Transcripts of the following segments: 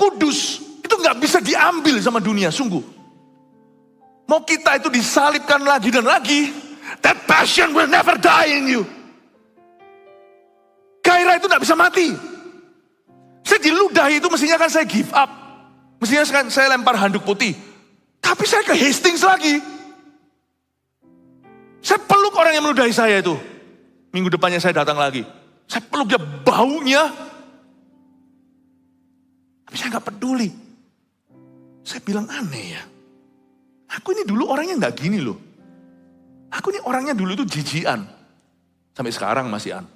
Kudus itu nggak bisa diambil sama dunia, sungguh. Mau kita itu disalibkan lagi dan lagi, that passion will never die in you. Gairah itu nggak bisa mati. Saya diludahi itu mestinya kan saya give up. Mestinya kan saya lempar handuk putih. Tapi saya ke Hastings lagi. Saya peluk orang yang meludahi saya itu. Minggu depannya saya datang lagi. Saya peluk dia, baunya. Tapi saya nggak peduli. Saya bilang aneh ya. Aku ini dulu orangnya nggak gini loh. Aku ini orangnya dulu itu jijian. Sampai sekarang masih an.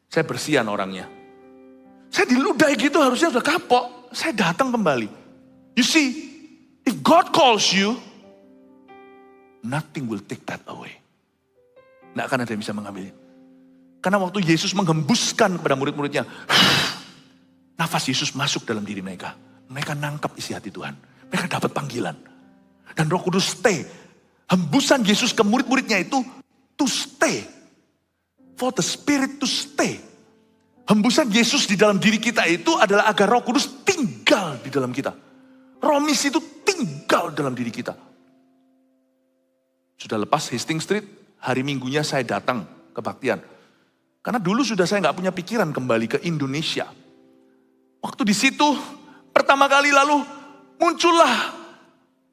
Saya bersihan orangnya. Saya diludahi gitu harusnya sudah kapok. Saya datang kembali. You see, if God calls you, nothing will take that away. Nggak akan ada yang bisa mengambilnya. Karena waktu Yesus menghembuskan kepada murid-muridnya, nafas Yesus masuk dalam diri mereka. Mereka nangkap isi hati Tuhan. Mereka dapat panggilan. Dan Roh Kudus stay. Hembusan Yesus ke murid-muridnya itu to stay. For the Spirit to stay. Hembusan Yesus di dalam diri kita itu adalah agar Roh Kudus tinggal di dalam kita. Roh misi itu tinggal dalam diri kita. Sudah lepas Hastings Street, hari Minggunya saya datang kebaktian. Karena dulu sudah saya nggak punya pikiran kembali ke Indonesia. Waktu di situ, pertama kali lalu muncullah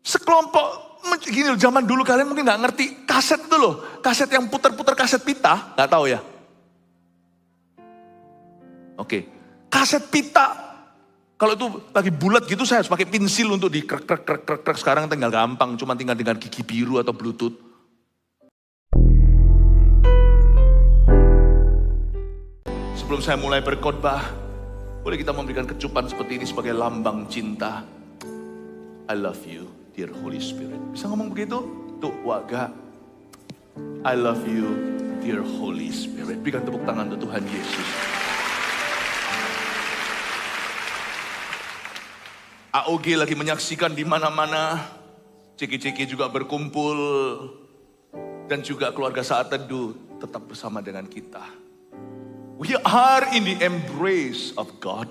sekelompok, gini loh, zaman dulu kalian mungkin nggak ngerti, kaset itu loh. Kaset yang putar-putar kaset pita, nggak tahu ya? Oke, kaset pita. Kalau itu lagi bulat gitu saya harus pakai pensil untuk di krek. Sekarang tinggal gampang, cuma tinggal dengan gigi biru atau bluetooth. Sebelum saya mulai berkhotbah, boleh kita memberikan kecupan seperti ini sebagai lambang cinta. I love you, dear Holy Spirit. Bisa ngomong begitu? Tuh, waga. I love you, dear Holy Spirit. Berikan tepuk tangan untuk Tuhan Yesus. AOG lagi menyaksikan di mana-mana. Ceki-ceki juga berkumpul. Dan juga keluarga Saat Teduh tetap bersama dengan kita. We are in the embrace of God.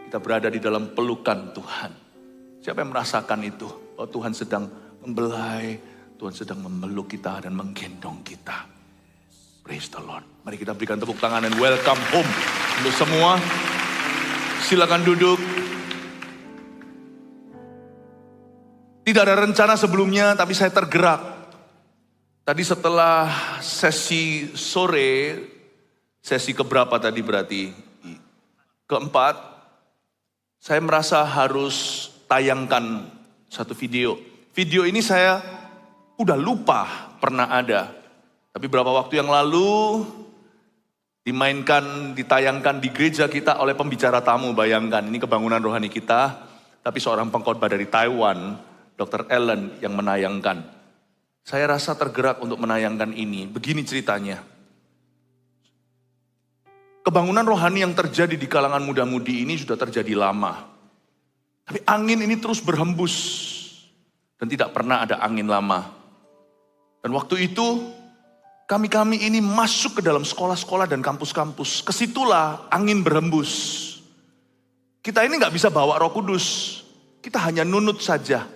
Kita berada di dalam pelukan Tuhan. Siapa yang merasakan itu? Oh, Tuhan sedang membelai, Tuhan sedang memeluk kita dan menggendong kita. Praise the Lord. Mari kita berikan tepuk tangan dan welcome home untuk semua. Silakan duduk. Tidak ada rencana sebelumnya, tapi saya tergerak. Tadi setelah sesi sore, sesi keberapa tadi berarti? Keempat, saya merasa harus tayangkan satu video. Video ini saya udah lupa pernah ada. Tapi beberapa waktu yang lalu dimainkan, ditayangkan di gereja kita oleh pembicara tamu. Bayangkan, ini kebangunan rohani kita. Tapi seorang pengkhotbah dari Taiwan, Dr. Ellen yang menayangkan. Saya rasa tergerak untuk menayangkan ini. Begini ceritanya. Kebangunan rohani yang terjadi di kalangan muda-mudi ini sudah terjadi lama. Tapi angin ini terus berhembus. Dan tidak pernah ada angin lama. Dan waktu itu kami-kami ini masuk ke dalam sekolah-sekolah dan kampus-kampus. Kesitulah angin berhembus. Kita ini gak bisa bawa Roh Kudus. Kita hanya nunut saja.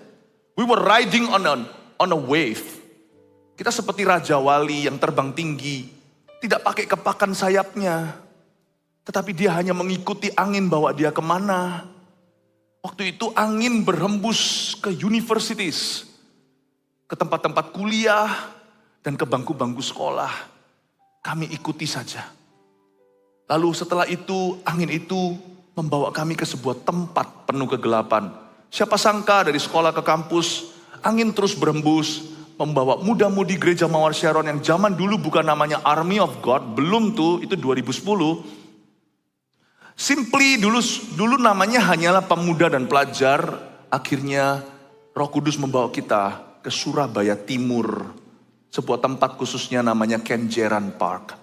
We were riding on a wave. Kita seperti Raja Wali yang terbang tinggi. Tidak pakai kepakan sayapnya. Tetapi dia hanya mengikuti angin bawa dia kemana. Waktu itu angin berhembus ke universities. Ke tempat-tempat kuliah. Dan ke bangku-bangku sekolah. Kami ikuti saja. Lalu setelah itu angin itu membawa kami ke sebuah tempat penuh kegelapan. Siapa sangka dari sekolah ke kampus, angin terus berhembus, membawa muda-mudi gereja Mawar Sharon yang zaman dulu bukan namanya Army of God, belum tuh, itu 2010. Simply dulu namanya hanyalah pemuda dan pelajar, akhirnya Roh Kudus membawa kita ke Surabaya Timur, sebuah tempat khususnya namanya Kenjeran Park.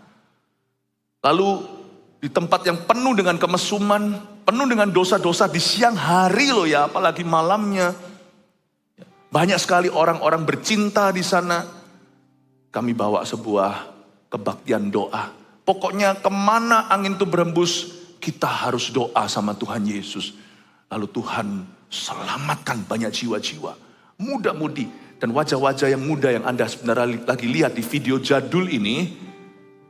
Lalu di tempat yang penuh dengan kemesuman, penuh dengan dosa-dosa di siang hari loh ya, apalagi malamnya. Banyak sekali orang-orang bercinta di sana. Kami bawa sebuah kebaktian doa. Pokoknya kemana angin itu berhembus, kita harus doa sama Tuhan Yesus. Lalu Tuhan selamatkan banyak jiwa-jiwa, muda-mudi. Dan wajah-wajah yang muda yang Anda sebenarnya lagi lihat di video jadul ini,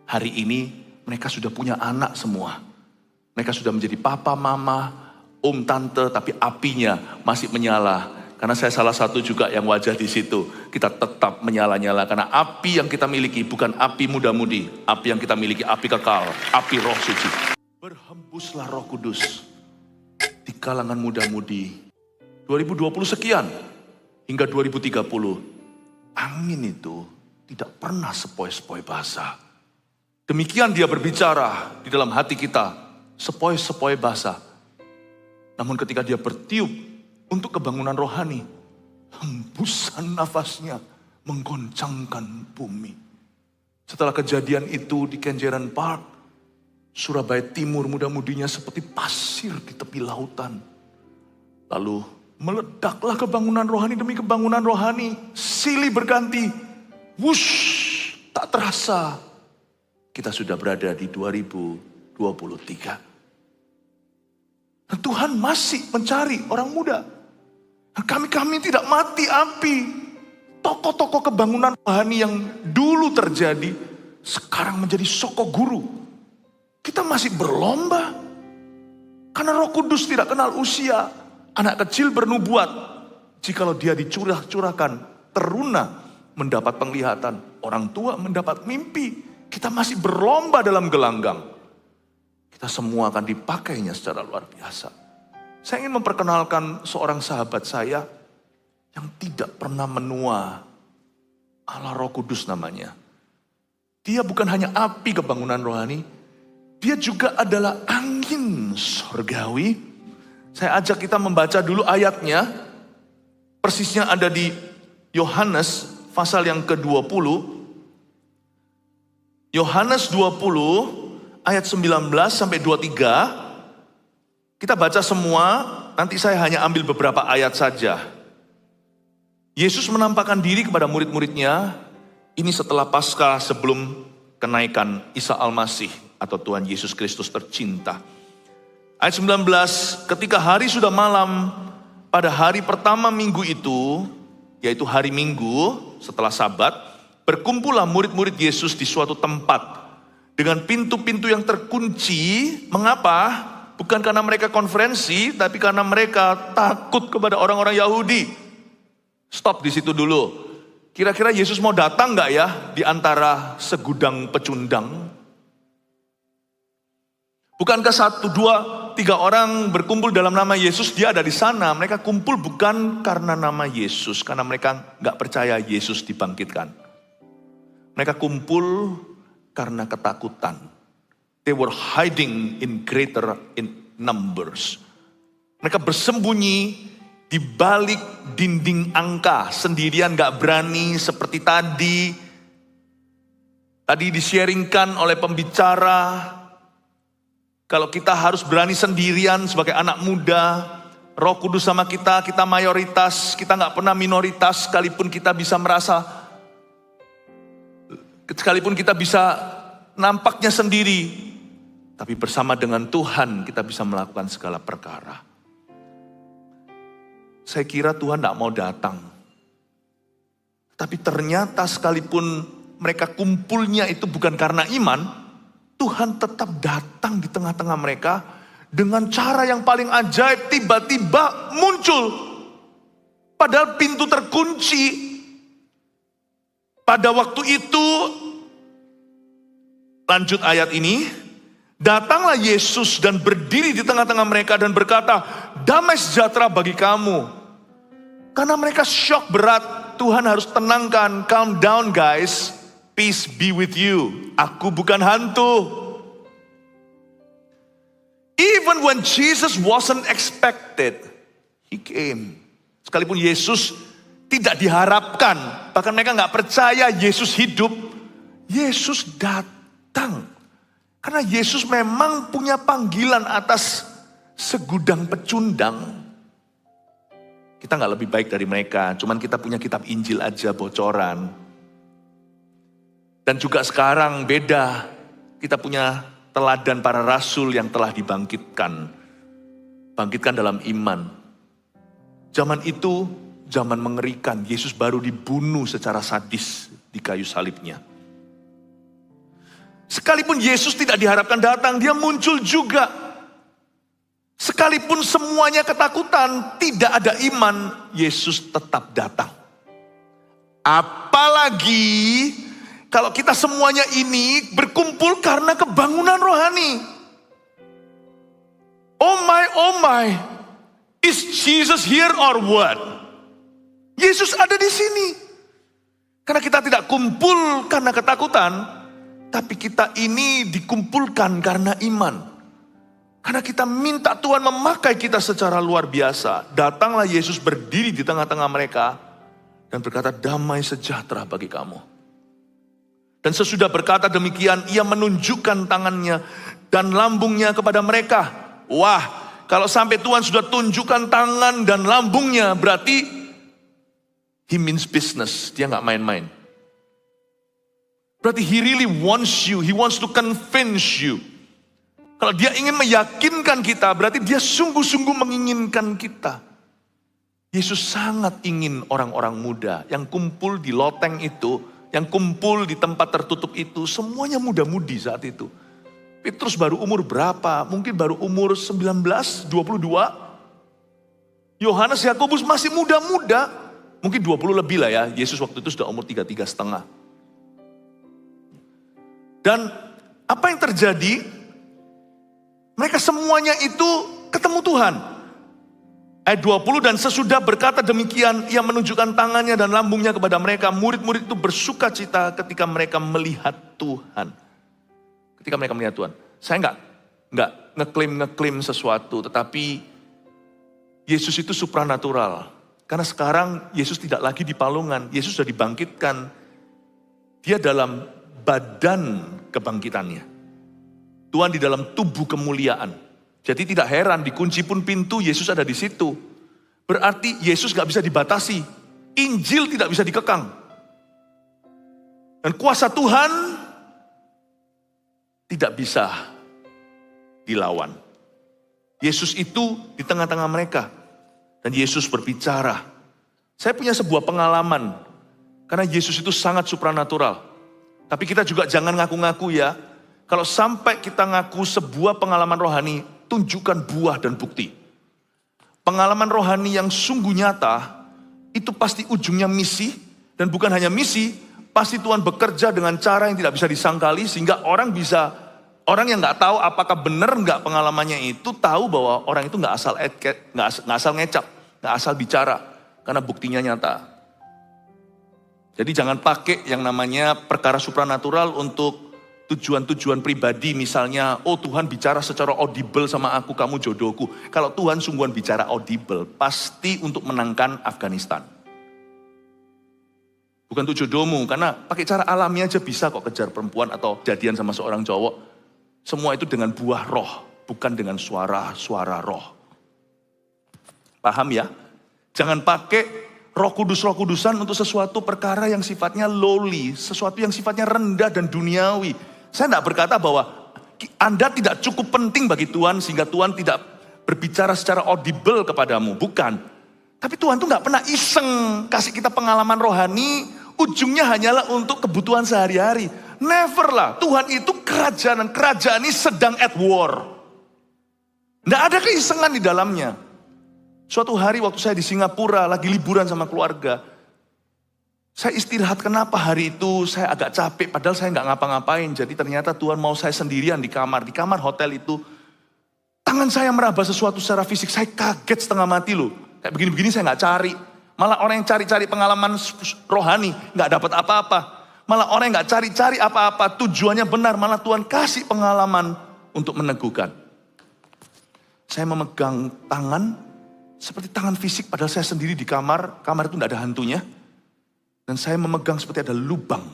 hari ini mereka sudah punya anak semua. Mereka sudah menjadi papa, mama, om, tante, tapi apinya masih menyala. Karena saya salah satu juga yang wajah di situ. Kita tetap menyala-nyala karena api yang kita miliki bukan api muda-mudi. Api yang kita miliki api kekal, api Roh Suci. Berhembuslah Roh Kudus di kalangan muda-mudi. 2020 sekian hingga 2030. Angin itu tidak pernah sepoi-sepoi basah. Demikian dia berbicara di dalam hati kita, sepoi-sepoi basah. Namun ketika dia bertiup untuk kebangunan rohani, hembusan nafasnya menggoncangkan bumi. Setelah kejadian itu di Kenjeran Park, Surabaya Timur, muda-mudinya seperti pasir di tepi lautan. Lalu meledaklah kebangunan rohani demi kebangunan rohani. Silih berganti. Wush, tak terasa kita sudah berada di 2023. Dan Tuhan masih mencari orang muda. Kami tidak mati api. Tokoh-tokoh kebangunan rohani yang dulu terjadi, sekarang menjadi soko guru. Kita masih berlomba. Karena Roh Kudus tidak kenal usia. Anak kecil bernubuat. Jikalau dia dicurahkan, teruna mendapat penglihatan. Orang tua mendapat mimpi. Kita masih berlomba dalam gelanggang. Kita semua akan dipakainya secara luar biasa. Saya ingin memperkenalkan seorang sahabat saya yang tidak pernah menua. Allah Roh Kudus namanya. Dia bukan hanya api kebangunan rohani, dia juga adalah angin surgawi. Saya ajak kita membaca dulu ayatnya. Persisnya ada di Yohanes pasal yang ke-20. Yohanes 20 ayat 19 sampai 23. Kita baca semua, nanti saya hanya ambil beberapa ayat saja. Yesus menampakkan diri kepada murid-muridnya. Ini setelah Paskah sebelum kenaikan Isa Al-Masih atau Tuhan Yesus Kristus tercinta. Ayat 19, ketika hari sudah malam, pada hari pertama minggu itu, yaitu hari Minggu setelah Sabat, berkumpullah murid-murid Yesus di suatu tempat dengan pintu-pintu yang terkunci. Mengapa? Bukan karena mereka konferensi, tapi karena mereka takut kepada orang-orang Yahudi. Stop di situ dulu. Kira-kira Yesus mau datang nggak ya di antara segudang pecundang? Bukankah 1, 2, 3 orang berkumpul dalam nama Yesus, dia ada di sana. Mereka kumpul bukan karena nama Yesus, karena mereka nggak percaya Yesus dibangkitkan. Mereka kumpul karena ketakutan. They were hiding in greater in numbers. Mereka bersembunyi di balik dinding angka, sendirian nggak berani seperti tadi. Tadi di-sharingkan oleh pembicara. Kalau kita harus berani sendirian sebagai anak muda, Roh Kudus sama kita mayoritas, kita nggak pernah minoritas, sekalipun kita bisa nampaknya sendiri, tapi bersama dengan Tuhan kita bisa melakukan segala perkara. Saya kira Tuhan nggak mau datang, tapi ternyata sekalipun mereka kumpulnya itu bukan karena iman, Tuhan tetap datang di tengah-tengah mereka dengan cara yang paling ajaib. Tiba-tiba muncul. Padahal pintu terkunci. Pada waktu itu, lanjut ayat ini, datanglah Yesus dan berdiri di tengah-tengah mereka dan berkata, damai sejahtera bagi kamu. Karena mereka shock berat, Tuhan harus tenangkan, calm down guys. Peace be with you. Aku bukan hantu. Even when Jesus wasn't expected, He came. Sekalipun Yesus tidak diharapkan, bahkan mereka nggak percaya Yesus hidup, Yesus datang. Karena Yesus memang punya panggilan atas segudang pecundang. Kita nggak lebih baik dari mereka, cuman kita punya kitab Injil aja bocoran. Dan juga sekarang beda, kita punya teladan para rasul yang telah dibangkitkan. bangkitkan dalam iman. Zaman itu, zaman mengerikan. Yesus baru dibunuh secara sadis di kayu salibnya. Sekalipun Yesus tidak diharapkan datang, dia muncul juga. Sekalipun semuanya ketakutan, tidak ada iman, Yesus tetap datang. Apalagi kalau kita semuanya ini berkumpul karena kebangunan rohani. Oh my, is Jesus here or what? Yesus ada di sini. Karena kita tidak kumpul karena ketakutan, tapi kita ini dikumpulkan karena iman. Karena kita minta Tuhan memakai kita secara luar biasa. Datanglah Yesus berdiri di tengah-tengah mereka dan berkata, damai sejahtera bagi kamu. Dan sesudah berkata demikian, ia menunjukkan tangannya dan lambungnya kepada mereka. Wah, kalau sampai Tuhan sudah tunjukkan tangan dan lambungnya, berarti he means business. Dia gak main-main. Berarti he really wants you. He wants to convince you. Kalau dia ingin meyakinkan kita, berarti dia sungguh-sungguh menginginkan kita. Yesus sangat ingin orang-orang muda yang kumpul di loteng itu, yang kumpul di tempat tertutup itu, semuanya muda-mudi saat itu. Petrus baru umur berapa? Mungkin baru umur 19, 22. Yohanes, Yakobus masih muda-muda. Mungkin 20 lebih lah ya. Yesus waktu itu sudah umur 33 setengah. Dan apa yang terjadi? Mereka semuanya itu ketemu Tuhan. Ayat 20, dan sesudah berkata demikian, ia menunjukkan tangannya dan lambungnya kepada mereka. Murid-murid itu bersuka cita ketika mereka melihat Tuhan. Ketika mereka melihat Tuhan. Saya nggak ngeklaim sesuatu, tetapi Yesus itu supranatural. Karena sekarang Yesus tidak lagi di palungan. Yesus sudah dibangkitkan. Dia dalam badan kebangkitannya. Tuhan di dalam tubuh kemuliaan. Jadi tidak heran, dikunci pun pintu, Yesus ada di situ. Berarti Yesus gak bisa dibatasi. Injil tidak bisa dikekang. Dan kuasa Tuhan tidak bisa dilawan. Yesus itu di tengah-tengah mereka. Dan Yesus berbicara. Saya punya sebuah pengalaman. Karena Yesus itu sangat supranatural. Tapi kita juga jangan ngaku-ngaku ya. Kalau sampai kita ngaku sebuah pengalaman rohani, tunjukkan buah dan bukti. Pengalaman rohani yang sungguh nyata, itu pasti ujungnya misi. Dan bukan hanya misi, pasti Tuhan bekerja dengan cara yang tidak bisa disangkali. Sehingga orang yang gak tahu apakah benar gak pengalamannya itu, tahu bahwa orang itu gak asal ngecap, gak asal bicara. Karena buktinya nyata. Jadi jangan pakai yang namanya perkara supranatural untuk tujuan-tujuan pribadi, misalnya, oh Tuhan bicara secara audible sama aku, kamu jodohku. Kalau Tuhan sungguhan bicara audible, pasti untuk menangkan Afghanistan. Bukan untuk jodohmu, karena pakai cara alami aja bisa kok kejar perempuan atau jadian sama seorang cowok. Semua itu dengan buah roh, bukan dengan suara roh. Paham ya? Jangan pakai roh kudusan untuk sesuatu perkara yang sifatnya lowly, sesuatu yang sifatnya rendah dan duniawi. Saya tidak berkata bahwa Anda tidak cukup penting bagi Tuhan sehingga Tuhan tidak berbicara secara audible kepadamu. Bukan. Tapi Tuhan tuh gak pernah iseng kasih kita pengalaman rohani, ujungnya hanyalah untuk kebutuhan sehari-hari. Never lah. Tuhan itu kerajaan ini sedang at war. Tidak ada keisengan di dalamnya. Suatu hari waktu saya di Singapura lagi liburan sama keluarga. Saya istirahat, kenapa hari itu saya agak capek, padahal saya nggak ngapa-ngapain. Jadi ternyata Tuhan mau saya sendirian di kamar hotel itu. Tangan saya meraba sesuatu secara fisik, saya kaget setengah mati loh. Kayak begini-begini saya nggak cari. Malah orang yang cari-cari pengalaman rohani, nggak dapat apa-apa. Malah orang yang nggak cari-cari apa-apa, tujuannya benar, malah Tuhan kasih pengalaman untuk meneguhkan. Saya memegang tangan, seperti tangan fisik, padahal saya sendiri di kamar itu nggak ada hantunya. Dan saya memegang seperti ada lubang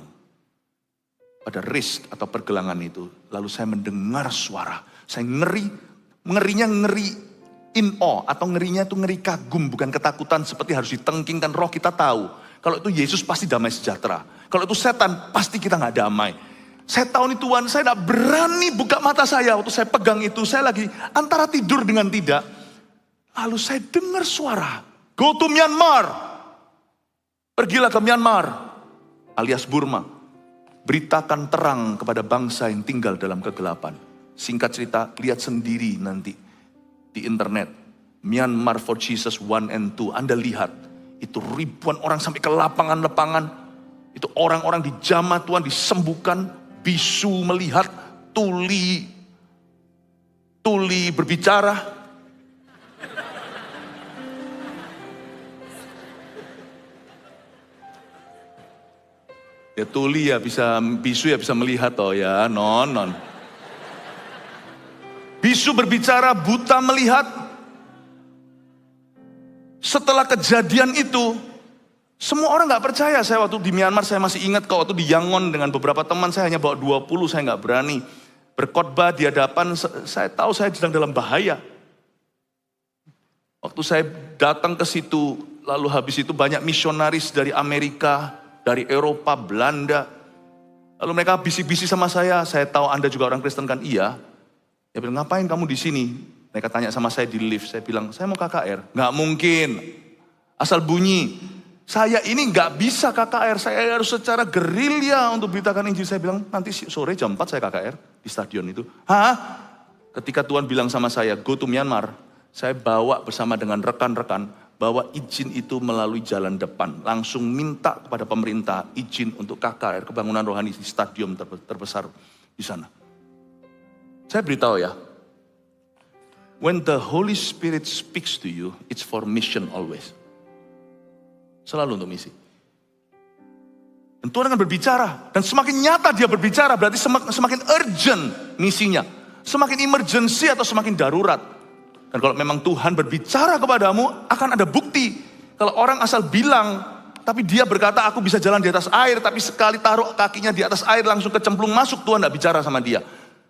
pada wrist atau pergelangan itu. Lalu saya mendengar suara. Saya ngerinya ngeri in awe, atau ngerinya itu ngeri kagum, bukan ketakutan seperti harus ditengkingkan. Roh kita tahu, kalau itu Yesus pasti damai sejahtera. Kalau itu setan, pasti kita gak damai. Saya tahu nih Tuhan, saya gak berani buka mata saya. Waktu saya pegang itu, saya lagi antara tidur dengan tidak. Lalu saya dengar suara, go to Myanmar. Pergilah ke Myanmar, alias Burma. Beritakan terang kepada bangsa yang tinggal dalam kegelapan. Singkat cerita, lihat sendiri nanti di internet. Myanmar for Jesus 1 and 2. Anda lihat, itu ribuan orang sampai ke lapangan-lapangan. Itu orang-orang dijamah Tuhan, disembuhkan. Bisu melihat, tuli berbicara. Ya tuli ya bisa, bisu ya bisa melihat toh ya, non. Bisu berbicara, buta melihat. Setelah kejadian itu, semua orang gak percaya. Saya waktu di Myanmar, saya masih ingat kalau waktu di Yangon dengan beberapa teman, saya hanya bawa 20, saya gak berani. Berkhotbah di hadapan, saya tahu saya sedang dalam bahaya. Waktu saya datang ke situ, lalu habis itu banyak misionaris dari Amerika, dari Eropa, Belanda. Lalu mereka bisik-bisik sama saya tahu Anda juga orang Kristen kan? Iya. Dia bilang, ngapain kamu di sini? Mereka tanya sama saya di lift, saya bilang, saya mau KKR. Nggak mungkin, asal bunyi. Saya ini nggak bisa KKR, saya harus secara gerilya untuk beritakan Injil. Saya bilang, nanti sore jam 4 saya KKR di stadion itu. Hah? Ketika Tuhan bilang sama saya, go to Myanmar, saya bawa bersama dengan rekan-rekan, bawa izin itu melalui jalan depan. Langsung minta kepada pemerintah izin untuk KKR, kebangunan rohani di stadion terbesar di sana. Saya beritahu ya, when the Holy Spirit speaks to you, it's for mission always. Selalu untuk misi. Dan Tuhan akan berbicara. Dan semakin nyata dia berbicara, berarti semakin urgent misinya. Semakin emergency atau semakin darurat. Dan kalau memang Tuhan berbicara kepadamu, akan ada bukti. Kalau orang asal bilang, tapi dia berkata aku bisa jalan di atas air, tapi sekali taruh kakinya di atas air langsung kecemplung masuk, Tuhan tidak bicara sama dia.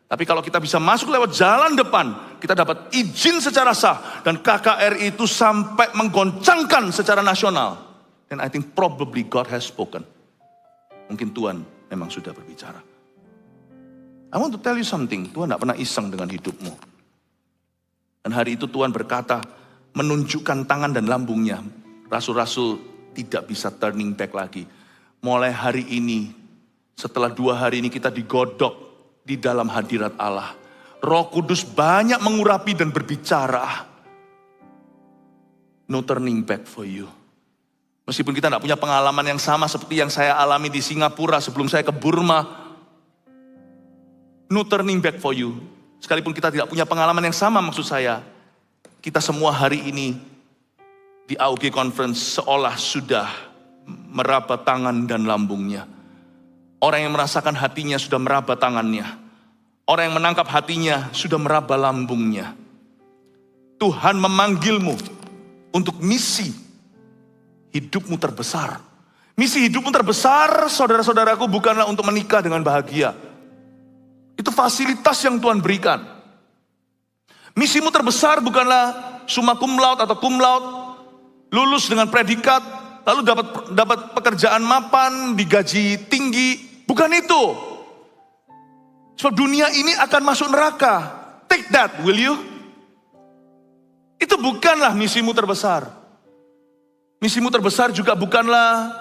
Tapi kalau kita bisa masuk lewat jalan depan, kita dapat izin secara sah. Dan KKR itu sampai menggoncangkan secara nasional. And I think probably God has spoken. Mungkin Tuhan memang sudah berbicara. I want to tell you something. Tuhan tidak pernah iseng dengan hidupmu. Dan hari itu Tuhan berkata, menunjukkan tangan dan lambungnya. Rasul-rasul tidak bisa turning back lagi. Mulai hari ini, setelah 2 hari ini kita digodok di dalam hadirat Allah. Roh Kudus banyak mengurapi dan berbicara. No turning back for you. Meskipun kita tidak punya pengalaman yang sama seperti yang saya alami di Singapura sebelum saya ke Burma. No turning back for you. Sekalipun kita tidak punya pengalaman yang sama maksud saya. Kita semua hari ini di AUG Conference seolah sudah meraba tangan dan lambungnya. Orang yang merasakan hatinya sudah meraba tangannya. Orang yang menangkap hatinya sudah meraba lambungnya. Tuhan memanggilmu untuk misi hidupmu terbesar. Misi hidupmu terbesar, saudara-saudaraku, bukanlah untuk menikah dengan bahagia. Itu fasilitas yang Tuhan berikan. Misimu terbesar bukanlah summa cum laude atau cum laude, lulus dengan predikat, lalu dapat pekerjaan mapan, digaji tinggi. Bukan itu. Sebab dunia ini akan masuk neraka. Take that, will you? Itu bukanlah misimu terbesar. Misimu terbesar juga bukanlah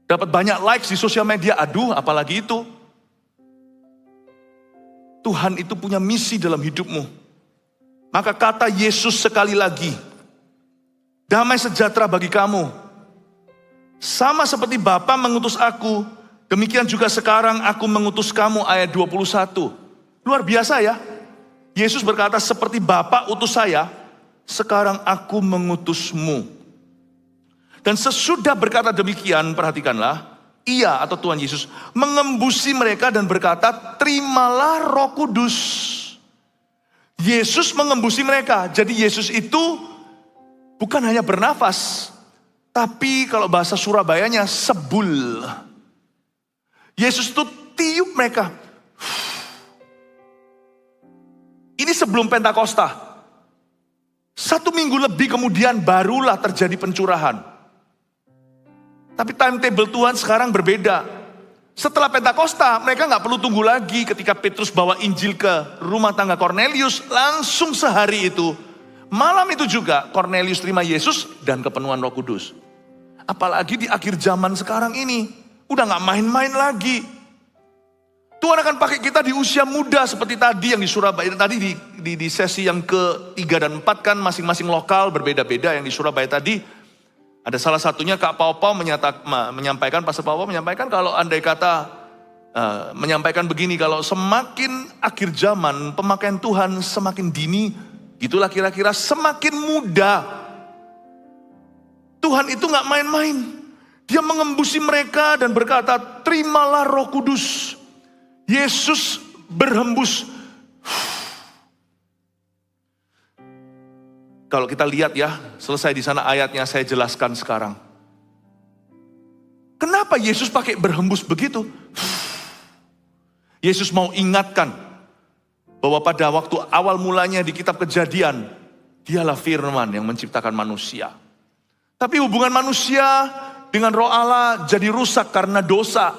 dapat banyak likes di sosial media. Aduh, apalagi itu. Tuhan itu punya misi dalam hidupmu. Maka kata Yesus sekali lagi, damai sejahtera bagi kamu. Sama seperti Bapa mengutus aku, demikian juga sekarang aku mengutus kamu, ayat 21. Luar biasa ya. Yesus berkata, seperti Bapa utus saya, sekarang aku mengutusmu. Dan sesudah berkata demikian, perhatikanlah, Ia atau Tuhan Yesus mengembusi mereka dan berkata, terimalah Roh Kudus. Yesus mengembusi mereka. Jadi Yesus itu bukan hanya bernafas, tapi kalau bahasa Surabayanya sebul. Yesus itu tiup mereka. Ini sebelum Pentakosta. 1 minggu lebih kemudian barulah terjadi pencurahan. Tapi timetable Tuhan sekarang berbeda. Setelah Pentakosta, mereka nggak perlu tunggu lagi ketika Petrus bawa Injil ke rumah tangga Kornelius. Langsung sehari itu, malam itu juga Kornelius terima Yesus dan kepenuhan Roh Kudus. Apalagi di akhir zaman sekarang ini, udah nggak main-main lagi. Tuhan akan pakai kita di usia muda seperti tadi yang di Surabaya. Tadi di sesi yang ke-3 dan 4 kan masing-masing lokal berbeda-beda. Yang di Surabaya tadi ada salah satunya Kak Pau menyampaikan, Pastor Pau menyampaikan kalau andai kata menyampaikan begini, kalau semakin akhir zaman pemakaian Tuhan semakin dini, gitulah kira-kira, semakin muda. Tuhan itu gak main-main. Dia mengembusi mereka dan berkata, terimalah Roh Kudus. Yesus berhembus. Kalau kita lihat ya, selesai di sana ayatnya, saya jelaskan sekarang. Kenapa Yesus pakai berhembus begitu? Yesus mau ingatkan bahwa pada waktu awal mulanya di kitab Kejadian, Dialah firman yang menciptakan manusia. Tapi hubungan manusia dengan Roh Allah jadi rusak karena dosa.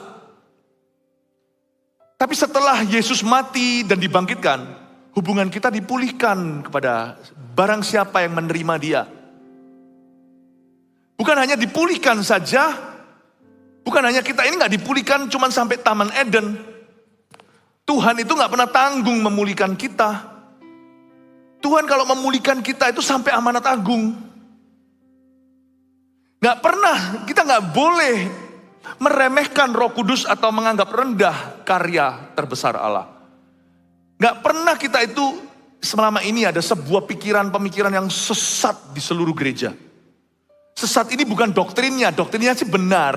Tapi setelah Yesus mati dan dibangkitkan, hubungan kita dipulihkan kepada barang siapa yang menerima Dia. Bukan hanya dipulihkan saja, bukan hanya kita ini gak dipulihkan cuma sampai Taman Eden. Tuhan itu gak pernah tanggung memulihkan kita. Tuhan kalau memulihkan kita itu sampai amanat agung. Gak pernah, kita gak boleh meremehkan Roh Kudus atau menganggap rendah karya terbesar Allah. Gak pernah kita itu selama ini ada sebuah pemikiran yang sesat di seluruh gereja. Sesat ini bukan doktrinnya sih benar.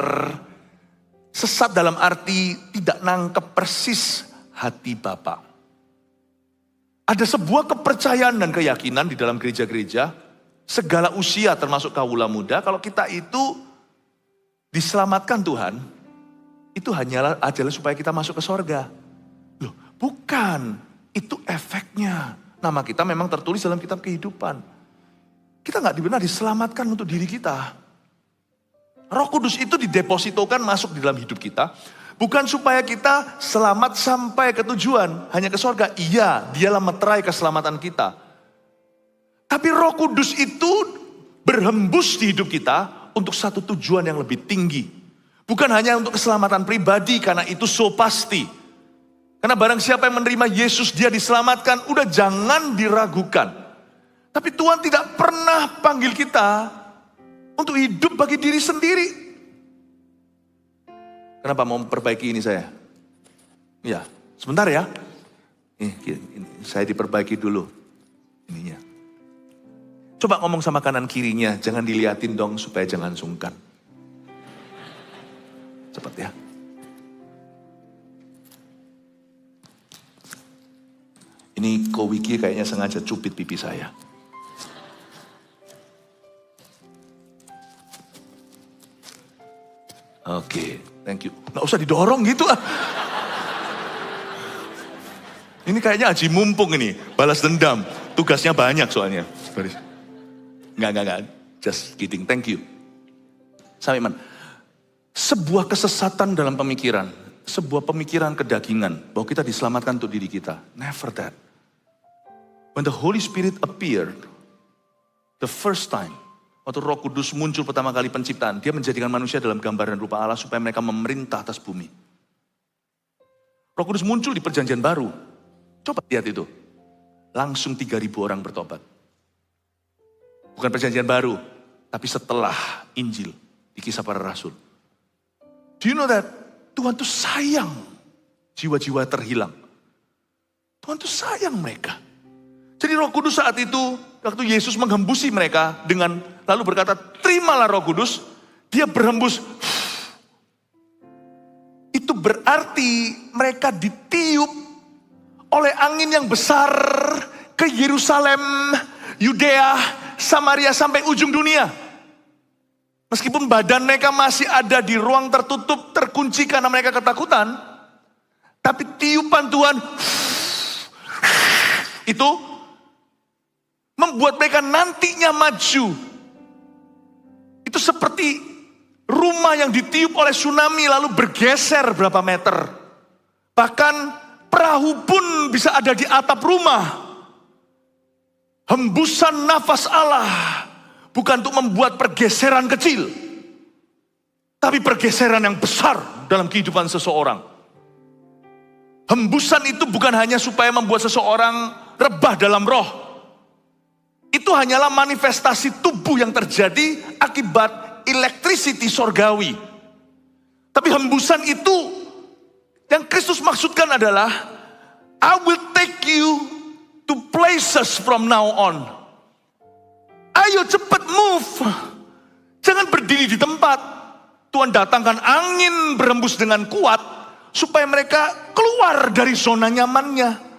Sesat dalam arti tidak nangkep persis hati Bapa. Ada sebuah kepercayaan dan keyakinan di dalam gereja-gereja, segala usia termasuk kaula muda, kalau kita itu diselamatkan Tuhan, itu hanyalah adalah supaya kita masuk ke sorga. Loh, bukan. Itu efeknya. Nama kita memang tertulis dalam kitab kehidupan. Kita gak benar diselamatkan untuk diri kita. Roh Kudus itu didepositokan masuk di dalam hidup kita. Bukan supaya kita selamat sampai ke tujuan, hanya ke sorga. Iya, Dialah meterai keselamatan kita. Tapi Roh Kudus itu berhembus di hidup kita untuk satu tujuan yang lebih tinggi. Bukan hanya untuk keselamatan pribadi, karena itu so pasti. Karena barang siapa yang menerima Yesus, dia diselamatkan. Udah jangan diragukan. Tapi Tuhan tidak pernah panggil kita untuk hidup bagi diri sendiri. Kenapa mau memperbaiki ini saya? Ya, sebentar ya. Ini saya diperbaiki dulu ininya. Coba ngomong sama kanan kirinya, jangan diliatin dong supaya jangan sungkan. Cepat ya. Ini Ko Wiki kayaknya sengaja cupit pipi saya. Oke, thank you. Nggak usah didorong gitu ah. Ini kayaknya Haji Mumpung ini, balas dendam. Tugasnya banyak soalnya. Enggak. Just kidding, thank you. Samiman, sebuah kesesatan dalam pemikiran, sebuah pemikiran kedagingan, bahwa kita diselamatkan untuk diri kita. Never that. When the Holy Spirit appeared, the first time, waktu Roh Kudus muncul pertama kali penciptaan, Dia menjadikan manusia dalam gambar dan rupa Allah supaya mereka memerintah atas bumi. Roh Kudus muncul di perjanjian baru. Coba lihat itu. Langsung 3.000 orang bertobat. Bukan perjanjian baru, tapi setelah Injil di Kisah Para Rasul. Do you know that Tuhan tuh sayang jiwa-jiwa terhilang. Tuhan tuh sayang mereka. Jadi Roh Kudus saat itu, waktu Yesus menghembusi mereka dengan lalu berkata, terimalah Roh Kudus, Dia berhembus. Itu berarti mereka ditiup oleh angin yang besar ke Yerusalem, Yudea, Samaria sampai ujung dunia. Meskipun badan mereka masih ada di ruang tertutup, terkunci karena mereka ketakutan, tapi tiupan Tuhan itu membuat mereka nantinya maju. Itu seperti Rumah yang ditiup oleh tsunami lalu bergeser berapa meter. Bahkan perahu pun bisa ada di atap rumah. Hembusan nafas Allah bukan untuk membuat pergeseran kecil, tapi pergeseran yang besar dalam kehidupan seseorang. Hembusan itu bukan hanya supaya membuat seseorang rebah dalam roh. Itu hanyalah manifestasi tubuh yang terjadi akibat electricity sorgawi. Tapi hembusan itu yang Kristus maksudkan adalah, I will take you to places from now on. Ayo cepat move. Jangan berdiri di tempat. Tuhan datangkan angin berhembus dengan kuat supaya mereka keluar dari zona nyamannya.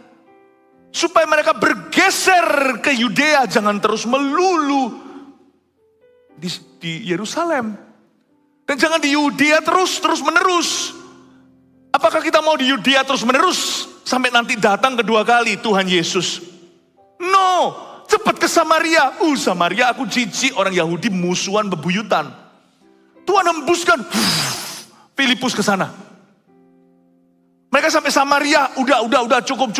Supaya mereka bergeser ke Yudea, jangan terus melulu di Yerusalem. Dan jangan di Yudea terus menerus. Apakah kita mau di Yudea terus menerus sampai nanti datang kedua kali Tuhan Yesus? No, cepat ke Samaria. Samaria aku jijik, orang Yahudi musuhan bebuyutan. Tuhan hembuskan Filipus ke sana. Mereka sampai Samaria, udah cukup.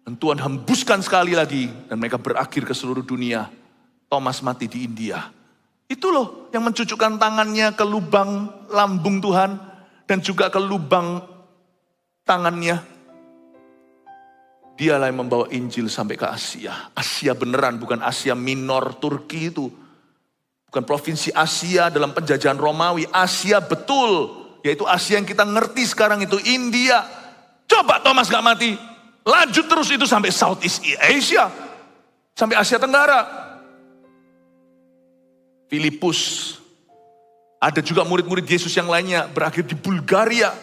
Dan Tuhan hembuskan sekali lagi dan mereka berakhir ke seluruh dunia. Thomas mati di India. Itu loh yang mencucukkan tangannya ke lubang lambung Tuhan dan juga ke lubang tangannya. Dialah yang membawa Injil sampai ke Asia. Asia beneran, bukan Asia Minor Turki itu. Bukan provinsi Asia dalam penjajahan Romawi. Asia betul, yaitu Asia yang kita ngerti sekarang itu India. Coba Thomas gak mati. Lanjut terus itu sampai Southeast Asia. Sampai Asia Tenggara. Filipus. Ada juga murid-murid Yesus yang lainnya berakhir di Bulgaria.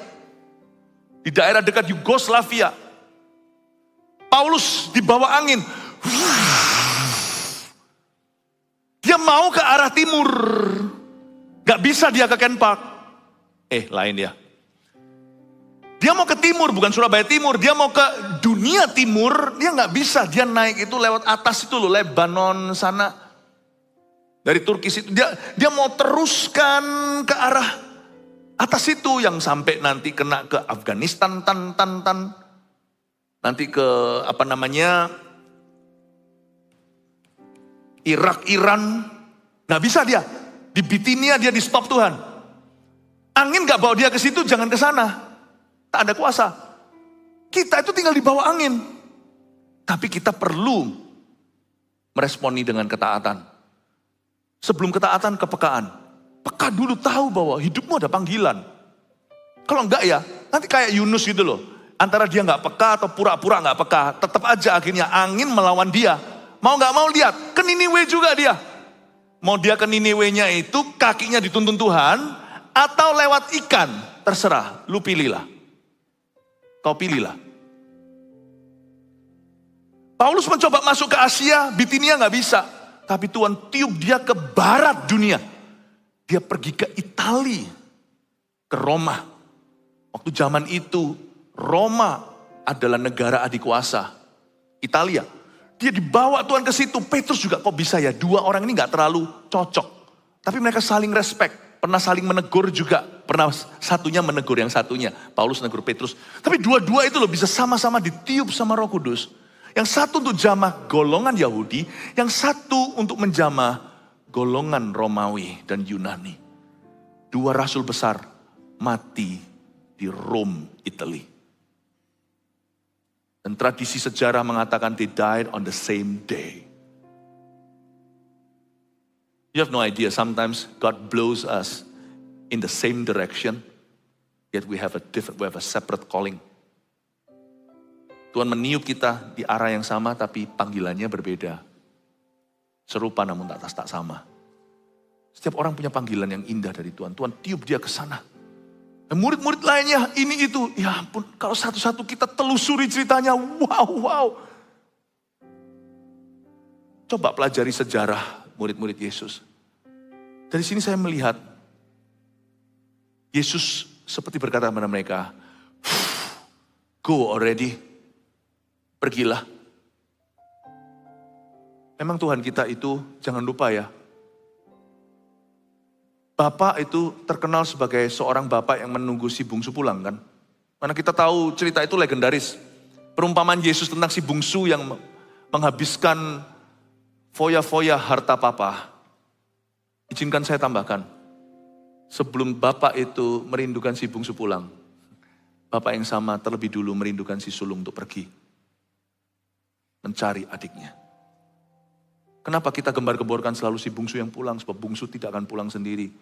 Di daerah dekat Yugoslavia. Paulus dibawa angin. Dia mau ke arah timur. Gak bisa dia ke Ken Park. Lain ya. Dia mau ke timur, bukan Surabaya Timur. Dia mau ke dunia timur, dia gak bisa. Dia naik itu lewat atas itu loh, Lebanon sana. Dari Turki situ. Dia mau teruskan ke arah atas itu. Yang sampai nanti kena ke Afghanistan, nanti ke Irak, Iran. Gak bisa dia. Di Bitinia dia di stop Tuhan. Angin gak bawa dia ke situ, jangan ke sana. Tak ada kuasa. Kita itu tinggal di bawah angin. Tapi kita perlu meresponi dengan ketaatan. Sebelum ketaatan, kepekaan. Peka dulu, tahu bahwa hidupmu ada panggilan. Kalau enggak ya, nanti kayak Yunus gitu loh. Antara dia enggak peka atau pura-pura enggak peka. Tetap aja akhirnya angin melawan dia. Mau enggak mau lihat, ke Niniwe juga dia. Mau dia ke Niniwe-nya itu kakinya dituntun Tuhan. Atau lewat ikan, terserah, lu pilihlah. Kau pilihlah. Paulus mencoba masuk ke Asia, Bitinia gak bisa. Tapi Tuhan tiup dia ke barat dunia. Dia pergi ke Italia, ke Roma. Waktu zaman itu, Roma adalah negara adikuasa. Italia. Dia dibawa Tuhan ke situ. Petrus juga kok bisa ya, dua orang ini gak terlalu cocok. Tapi mereka saling respect. Pernah saling menegur juga. Pernah satunya menegur yang satunya. Paulus menegur Petrus. Tapi dua-dua itu loh bisa sama-sama ditiup sama Roh Kudus. Yang satu untuk jamah golongan Yahudi. Yang satu untuk menjamah golongan Romawi dan Yunani. Dua rasul besar mati di Rome, Italy. Dan tradisi sejarah mengatakan they died on the same day. You have no idea, sometimes God blows us in the same direction, yet we have a separate calling. Tuhan meniup kita di arah yang sama, tapi panggilannya berbeda. Serupa namun tak sama. Setiap orang punya panggilan yang indah dari Tuhan. Tuhan tiup dia ke sana. Dan murid-murid lainnya ini itu, ya ampun, kalau satu-satu kita telusuri ceritanya, wow. Coba pelajari sejarah murid-murid Yesus. Dari sini saya melihat Yesus seperti berkata kepada mereka, go already, pergilah. Memang Tuhan kita itu jangan lupa ya, Bapak itu terkenal sebagai seorang bapak yang menunggu si bungsu pulang kan. Karena kita tahu cerita itu legendaris. Perumpamaan Yesus tentang si bungsu yang menghabiskan foya-foya harta papa. Izinkan saya tambahkan. Sebelum bapak itu merindukan si bungsu pulang, bapak yang sama terlebih dulu merindukan si sulung untuk pergi. Mencari adiknya. Kenapa kita gembar-gemborkan selalu si bungsu yang pulang? Sebab bungsu tidak akan pulang sendiri.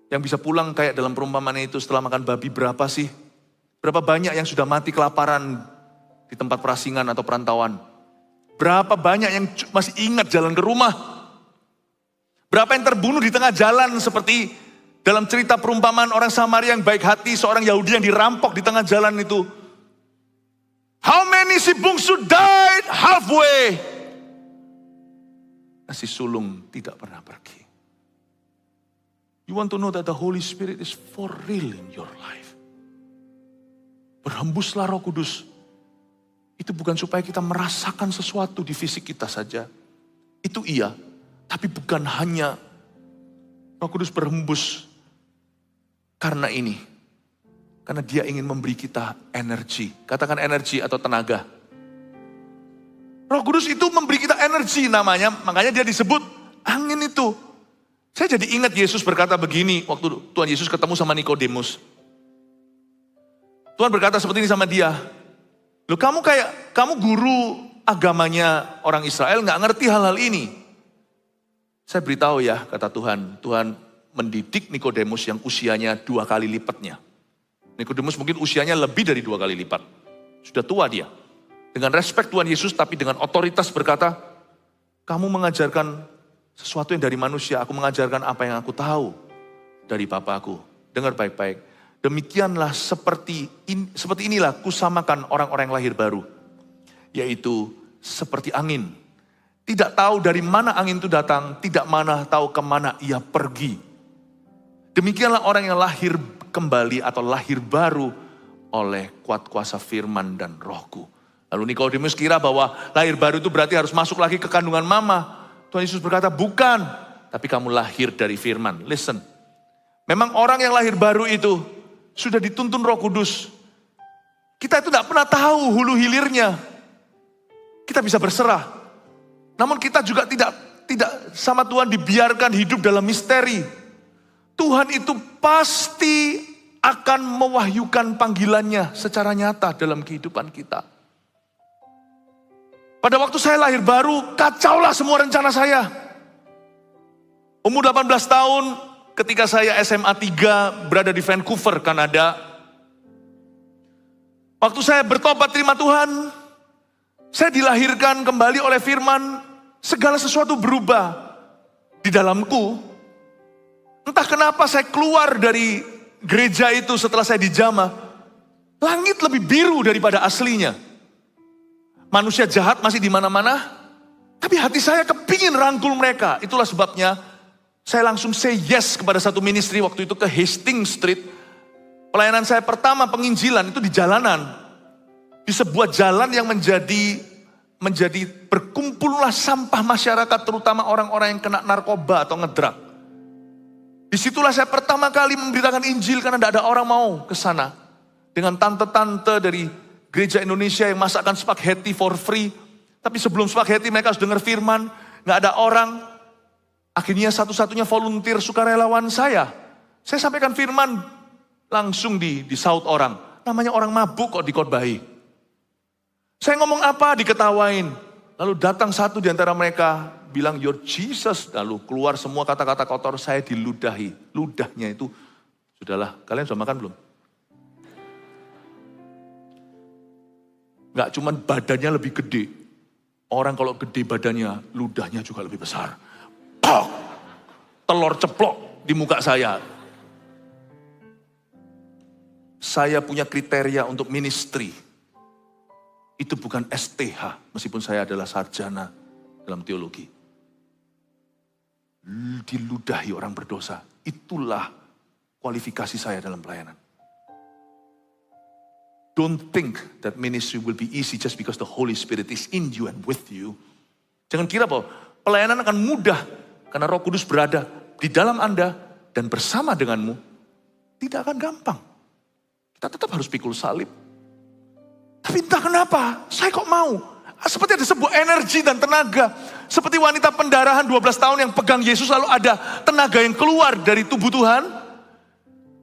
Yang bisa pulang kayak dalam perumpamaan itu setelah makan babi berapa sih? Berapa banyak yang sudah mati kelaparan di tempat perasingan atau perantauan? Berapa banyak yang masih ingat jalan ke rumah? Berapa yang terbunuh di tengah jalan seperti dalam cerita perumpamaan orang Samaria yang baik hati, seorang Yahudi yang dirampok di tengah jalan itu. How many si bungsu died halfway? Si sulung tidak pernah pergi. You want to know that the Holy Spirit is for real in your life. Berhembuslah Roh Kudus. Itu bukan supaya kita merasakan sesuatu di fisik kita saja. Itu iya. Tapi bukan hanya Roh Kudus berhembus karena ini. Karena dia ingin memberi kita energi. Katakan energi atau tenaga. Roh Kudus itu memberi kita energi namanya, makanya dia disebut angin itu. Saya jadi ingat Yesus berkata begini waktu Tuhan Yesus ketemu sama Nikodemus. Tuhan berkata seperti ini sama dia. Loh kamu guru agamanya orang Israel gak ngerti hal-hal ini. Saya beritahu ya kata Tuhan. Tuhan mendidik Nikodemus yang usianya 2 kali lipatnya. Nikodemus mungkin usianya lebih dari 2 kali lipat. Sudah tua dia. Dengan respek Tuhan Yesus tapi dengan otoritas berkata, kamu mengajarkan sesuatu yang dari manusia, aku mengajarkan apa yang aku tahu dari Bapakku. Dengar baik-baik. Demikianlah seperti inilah kusamakan orang-orang yang lahir baru. Yaitu seperti angin. Tidak tahu dari mana angin itu datang, tidak mana tahu kemana ia pergi. Demikianlah orang yang lahir kembali atau lahir baru oleh kuat kuasa firman dan rohku. Lalu Nikodemus kira bahwa lahir baru itu berarti harus masuk lagi ke kandungan mama. Tuhan Yesus berkata, bukan. Tapi kamu lahir dari firman. Listen. Memang orang yang lahir baru itu sudah dituntun Roh Kudus. Kita itu tidak pernah tahu hulu hilirnya. Kita bisa berserah. Namun kita juga tidak sama Tuhan dibiarkan hidup dalam misteri. Tuhan itu pasti akan mewahyukan panggilannya secara nyata dalam kehidupan kita. Pada waktu saya lahir baru, kacaulah semua rencana saya. Umur 18 tahun, ketika saya SMA 3 berada di Vancouver, Kanada. Waktu saya bertobat terima Tuhan, saya dilahirkan kembali oleh firman, segala sesuatu berubah di dalamku. Entah kenapa saya keluar dari gereja itu setelah saya dijamah, langit lebih biru daripada aslinya. Manusia jahat masih di mana-mana, tapi hati saya kepingin rangkul mereka. Itulah sebabnya saya langsung say yes kepada satu ministry waktu itu ke Hastings Street. Pelayanan saya pertama penginjilan itu di jalanan. Di sebuah jalan yang menjadi berkumpullah sampah masyarakat, terutama orang-orang yang kena narkoba atau ngedrak. Disitulah saya pertama kali memberitakan Injil karena tidak ada orang mau ke sana. Dengan tante-tante dari gereja Indonesia yang masakkan spaghetti for free. Tapi sebelum spaghetti mereka harus dengar firman. Gak ada orang. Akhirnya satu-satunya volunteer sukarelawan saya. Saya sampaikan firman langsung disaut orang. Namanya orang mabuk kok dikhotbahi. Saya ngomong apa diketawain. Lalu datang satu di antara mereka bilang your Jesus. Lalu keluar semua kata-kata kotor, saya diludahi. Ludahnya itu, sudahlah kalian sudah makan belum? Gak cuman badannya lebih gede. Orang kalau gede badannya, ludahnya juga lebih besar. Pok! Telur ceplok di muka saya. Saya punya kriteria untuk ministry. Itu bukan STH, meskipun saya adalah sarjana dalam teologi. Diludahi orang berdosa. Itulah kualifikasi saya dalam pelayanan. Don't think that ministry will be easy just because the Holy Spirit is in you and with you. Jangan kira bahwa pelayanan akan mudah karena Roh Kudus berada di dalam Anda, dan bersama denganmu, tidak akan gampang. Kita tetap harus pikul salib. Tapi entah kenapa, saya kok mau. Seperti ada sebuah energi dan tenaga. Seperti wanita pendarahan 12 tahun yang pegang Yesus, lalu ada tenaga yang keluar dari tubuh Tuhan.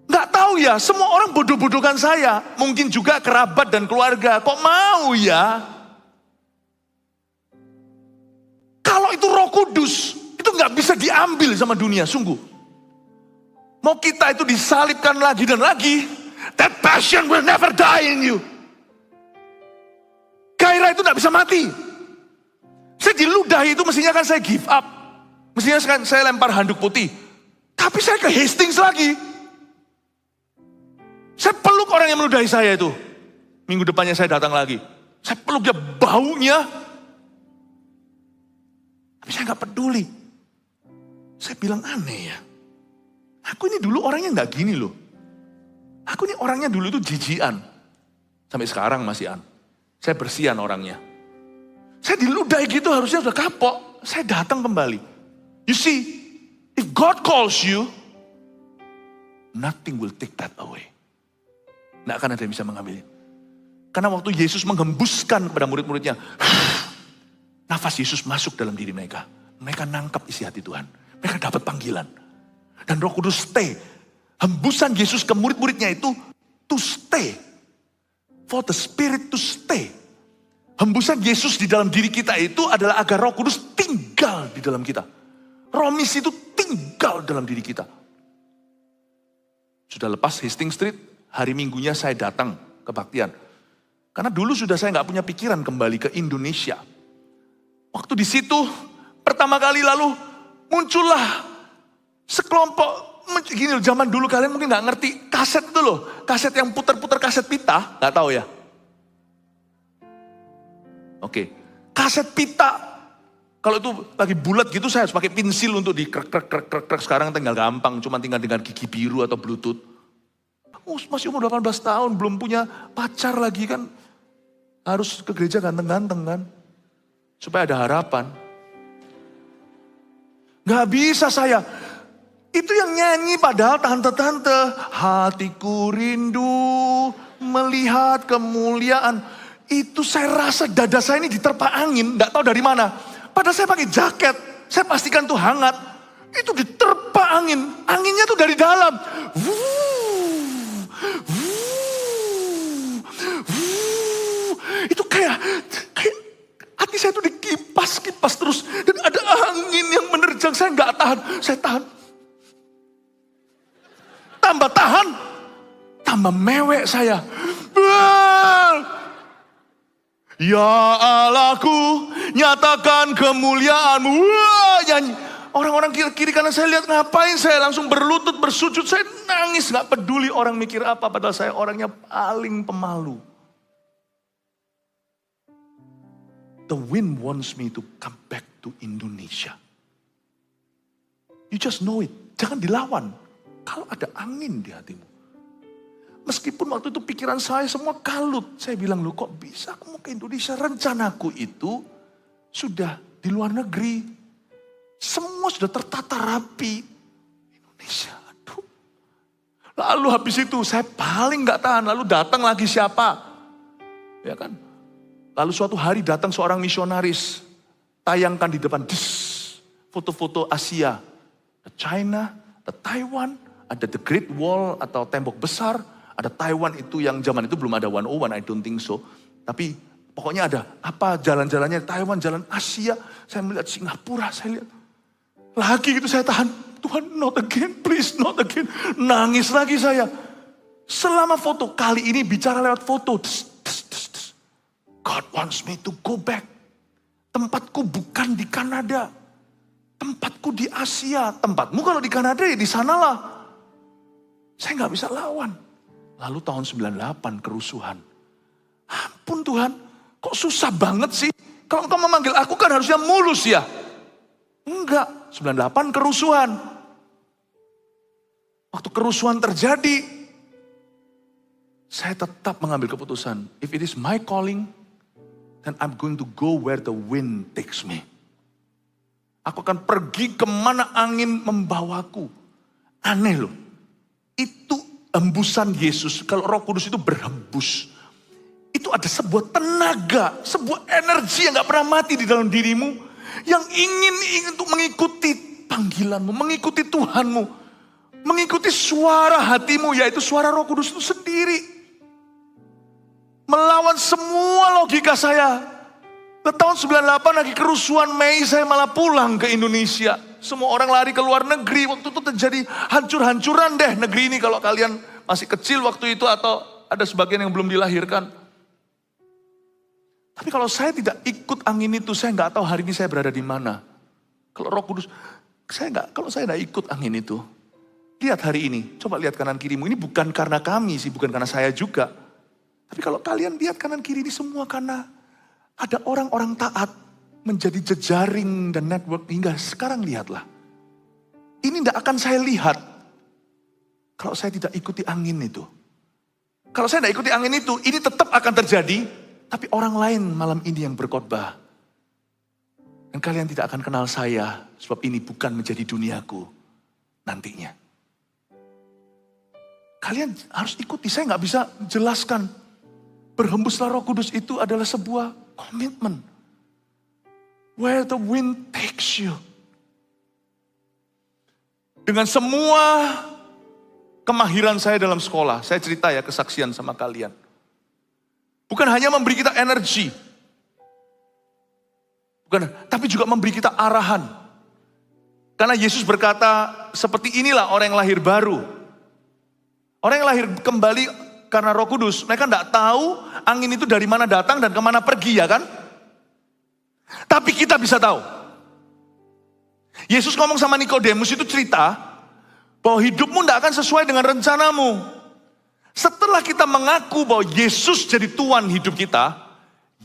Nggak tahu ya, semua orang bodoh-bodohkan saya. Mungkin juga kerabat dan keluarga. Kok mau ya? Kalau itu Roh Kudus, itu nggak bisa diambil sama dunia, sungguh. Mau kita itu disalibkan lagi dan lagi, that passion will never die in you. Gairah itu gak bisa mati. Saya diludahi itu mestinya kan saya give up. Mestinya saya lempar handuk putih. Tapi saya ke Hastings lagi. Saya peluk orang yang meludahi saya itu. Minggu depannya saya datang lagi. Saya peluk dia, baunya. Tapi saya gak peduli. Saya bilang aneh ya. Aku ini dulu orangnya gak gini loh. Aku ini orangnya dulu itu jijian. Sampai sekarang masih an. Saya bersihan orangnya. Saya diludahi gitu harusnya udah kapok. Saya datang kembali. You see, if God calls you, nothing will take that away. Nggak akan ada yang bisa mengambilnya. Karena waktu Yesus menghembuskan kepada murid-muridnya, nafas Yesus masuk dalam diri mereka. Mereka nangkap isi hati Tuhan. Mereka dapat panggilan. Dan Roh Kudus stay. Hembusan Yesus ke murid-muridnya itu to stay. For the Spirit to stay. Hembusan Yesus di dalam diri kita itu adalah agar Roh Kudus tinggal di dalam kita. Roh misi itu tinggal dalam diri kita. Sudah lepas Hastings Street, hari Minggunya saya datang kebaktian. Karena dulu sudah saya nggak punya pikiran kembali ke Indonesia. Waktu di situ pertama kali lalu muncullah sekelompok. Gini loh, zaman dulu kalian mungkin gak ngerti kaset itu loh. Kaset yang putar-putar kaset pita. Gak tahu ya? Oke. Kaset pita. Kalau itu lagi bulat gitu saya harus pakai pensil untuk di krek. Sekarang tinggal gampang. Cuma tinggal dengan gigi biru atau bluetooth. Masih umur 18 tahun. Belum punya pacar lagi kan. Harus ke gereja ganteng-ganteng kan. Supaya ada harapan. Gak bisa saya. Itu yang nyanyi padahal tante-tante. Hatiku rindu melihat kemuliaan. Itu saya rasa dada saya ini diterpa angin. Gak tahu dari mana. Padahal saya pakai jaket. Saya pastikan tuh hangat. Itu diterpa angin. Anginnya tuh dari dalam. Itu kayak hati saya tuh dikipas-kipas terus. Dan ada angin yang menerjang. Saya gak tahan. Saya tahan. Tambah tahan, tambah mewek saya. Ya Allahku, nyatakan kemuliaan-Mu. Wah, nyanyi. Orang-orang kiri kanan saya lihat ngapain, saya langsung berlutut, bersujud, saya nangis. Gak peduli orang mikir apa, padahal saya orangnya paling pemalu. The wind wants me to come back to Indonesia. You just know it, jangan dilawan. Kalau ada angin di hatimu. Meskipun waktu itu pikiran saya semua kalut. Saya bilang, loh kok bisa aku mau ke Indonesia? Rencanaku itu sudah di luar negeri. Semua sudah tertata rapi. Indonesia, aduh. Lalu habis itu saya paling gak tahan. Lalu datang lagi siapa? Ya kan? Lalu suatu hari datang seorang misionaris. Tayangkan di depan. Foto-foto Asia. The China, the Taiwan. Ada The Great Wall atau tembok besar. Ada Taiwan itu yang zaman itu belum ada 101, I don't think so. Tapi pokoknya ada apa jalan-jalannya Taiwan, jalan Asia. Saya melihat Singapura, saya lihat. Lagi gitu saya tahan. Tuhan, not again, please, not again. Nangis lagi saya. Selama foto, kali ini bicara lewat foto. God wants me to go back. Tempatku bukan di Kanada. Tempatku di Asia. Tempatmu kalau di Kanada ya di sanalah. Saya gak bisa lawan. Lalu tahun 98 kerusuhan. Ampun Tuhan, kok susah banget sih? Kalau engkau memanggil aku kan harusnya mulus ya. Enggak, 98 kerusuhan. Waktu kerusuhan terjadi, saya tetap mengambil keputusan. If it is my calling, then I'm going to go where the wind takes me. Aku akan pergi kemana angin membawaku. Aneh loh. Itu hembusan Yesus. Kalau Roh Kudus itu berhembus. Itu ada sebuah tenaga, sebuah energi yang gak pernah mati di dalam dirimu. Yang ingin untuk mengikuti panggilanmu, mengikuti Tuhanmu. Mengikuti suara hatimu, yaitu suara Roh Kudus itu sendiri. Melawan semua logika saya. Tahun 98 lagi kerusuhan Mei, saya malah pulang ke Indonesia. Semua orang lari ke luar negeri. Waktu itu terjadi hancur-hancuran deh negeri ini. Kalau kalian masih kecil waktu itu atau ada sebagian yang belum dilahirkan. Tapi kalau saya tidak ikut angin itu, saya nggak tahu hari ini saya berada di mana. Kalau Roh Kudus, kalau saya nggak ikut angin itu. Lihat hari ini, coba lihat kanan kirimu. Ini bukan karena kami sih, bukan karena saya juga. Tapi kalau kalian lihat kanan kiri ini semua karena ada orang-orang taat menjadi jejaring dan network hingga sekarang lihatlah. Ini tidak akan saya lihat kalau saya tidak ikuti angin itu. Kalau saya tidak ikuti angin itu, ini tetap akan terjadi. Tapi orang lain malam ini yang berkhotbah. Dan kalian tidak akan kenal saya sebab ini bukan menjadi duniaku nantinya. Kalian harus ikuti, saya nggak bisa jelaskan. Berhembuslah Roh Kudus itu adalah sebuah komitmen. Where the wind takes you. Dengan semua kemahiran saya dalam sekolah, saya cerita ya kesaksian sama kalian. Bukan hanya memberi kita energi. Tapi juga memberi kita arahan. Karena Yesus berkata, seperti inilah orang yang lahir baru. Orang yang lahir kembali karena Roh Kudus, mereka tidak tahu angin itu dari mana datang dan kemana pergi, ya kan? Tapi kita bisa tahu. Yesus ngomong sama Nikodemus itu cerita bahwa hidupmu tidak akan sesuai dengan rencanamu. Setelah kita mengaku bahwa Yesus jadi Tuhan hidup kita,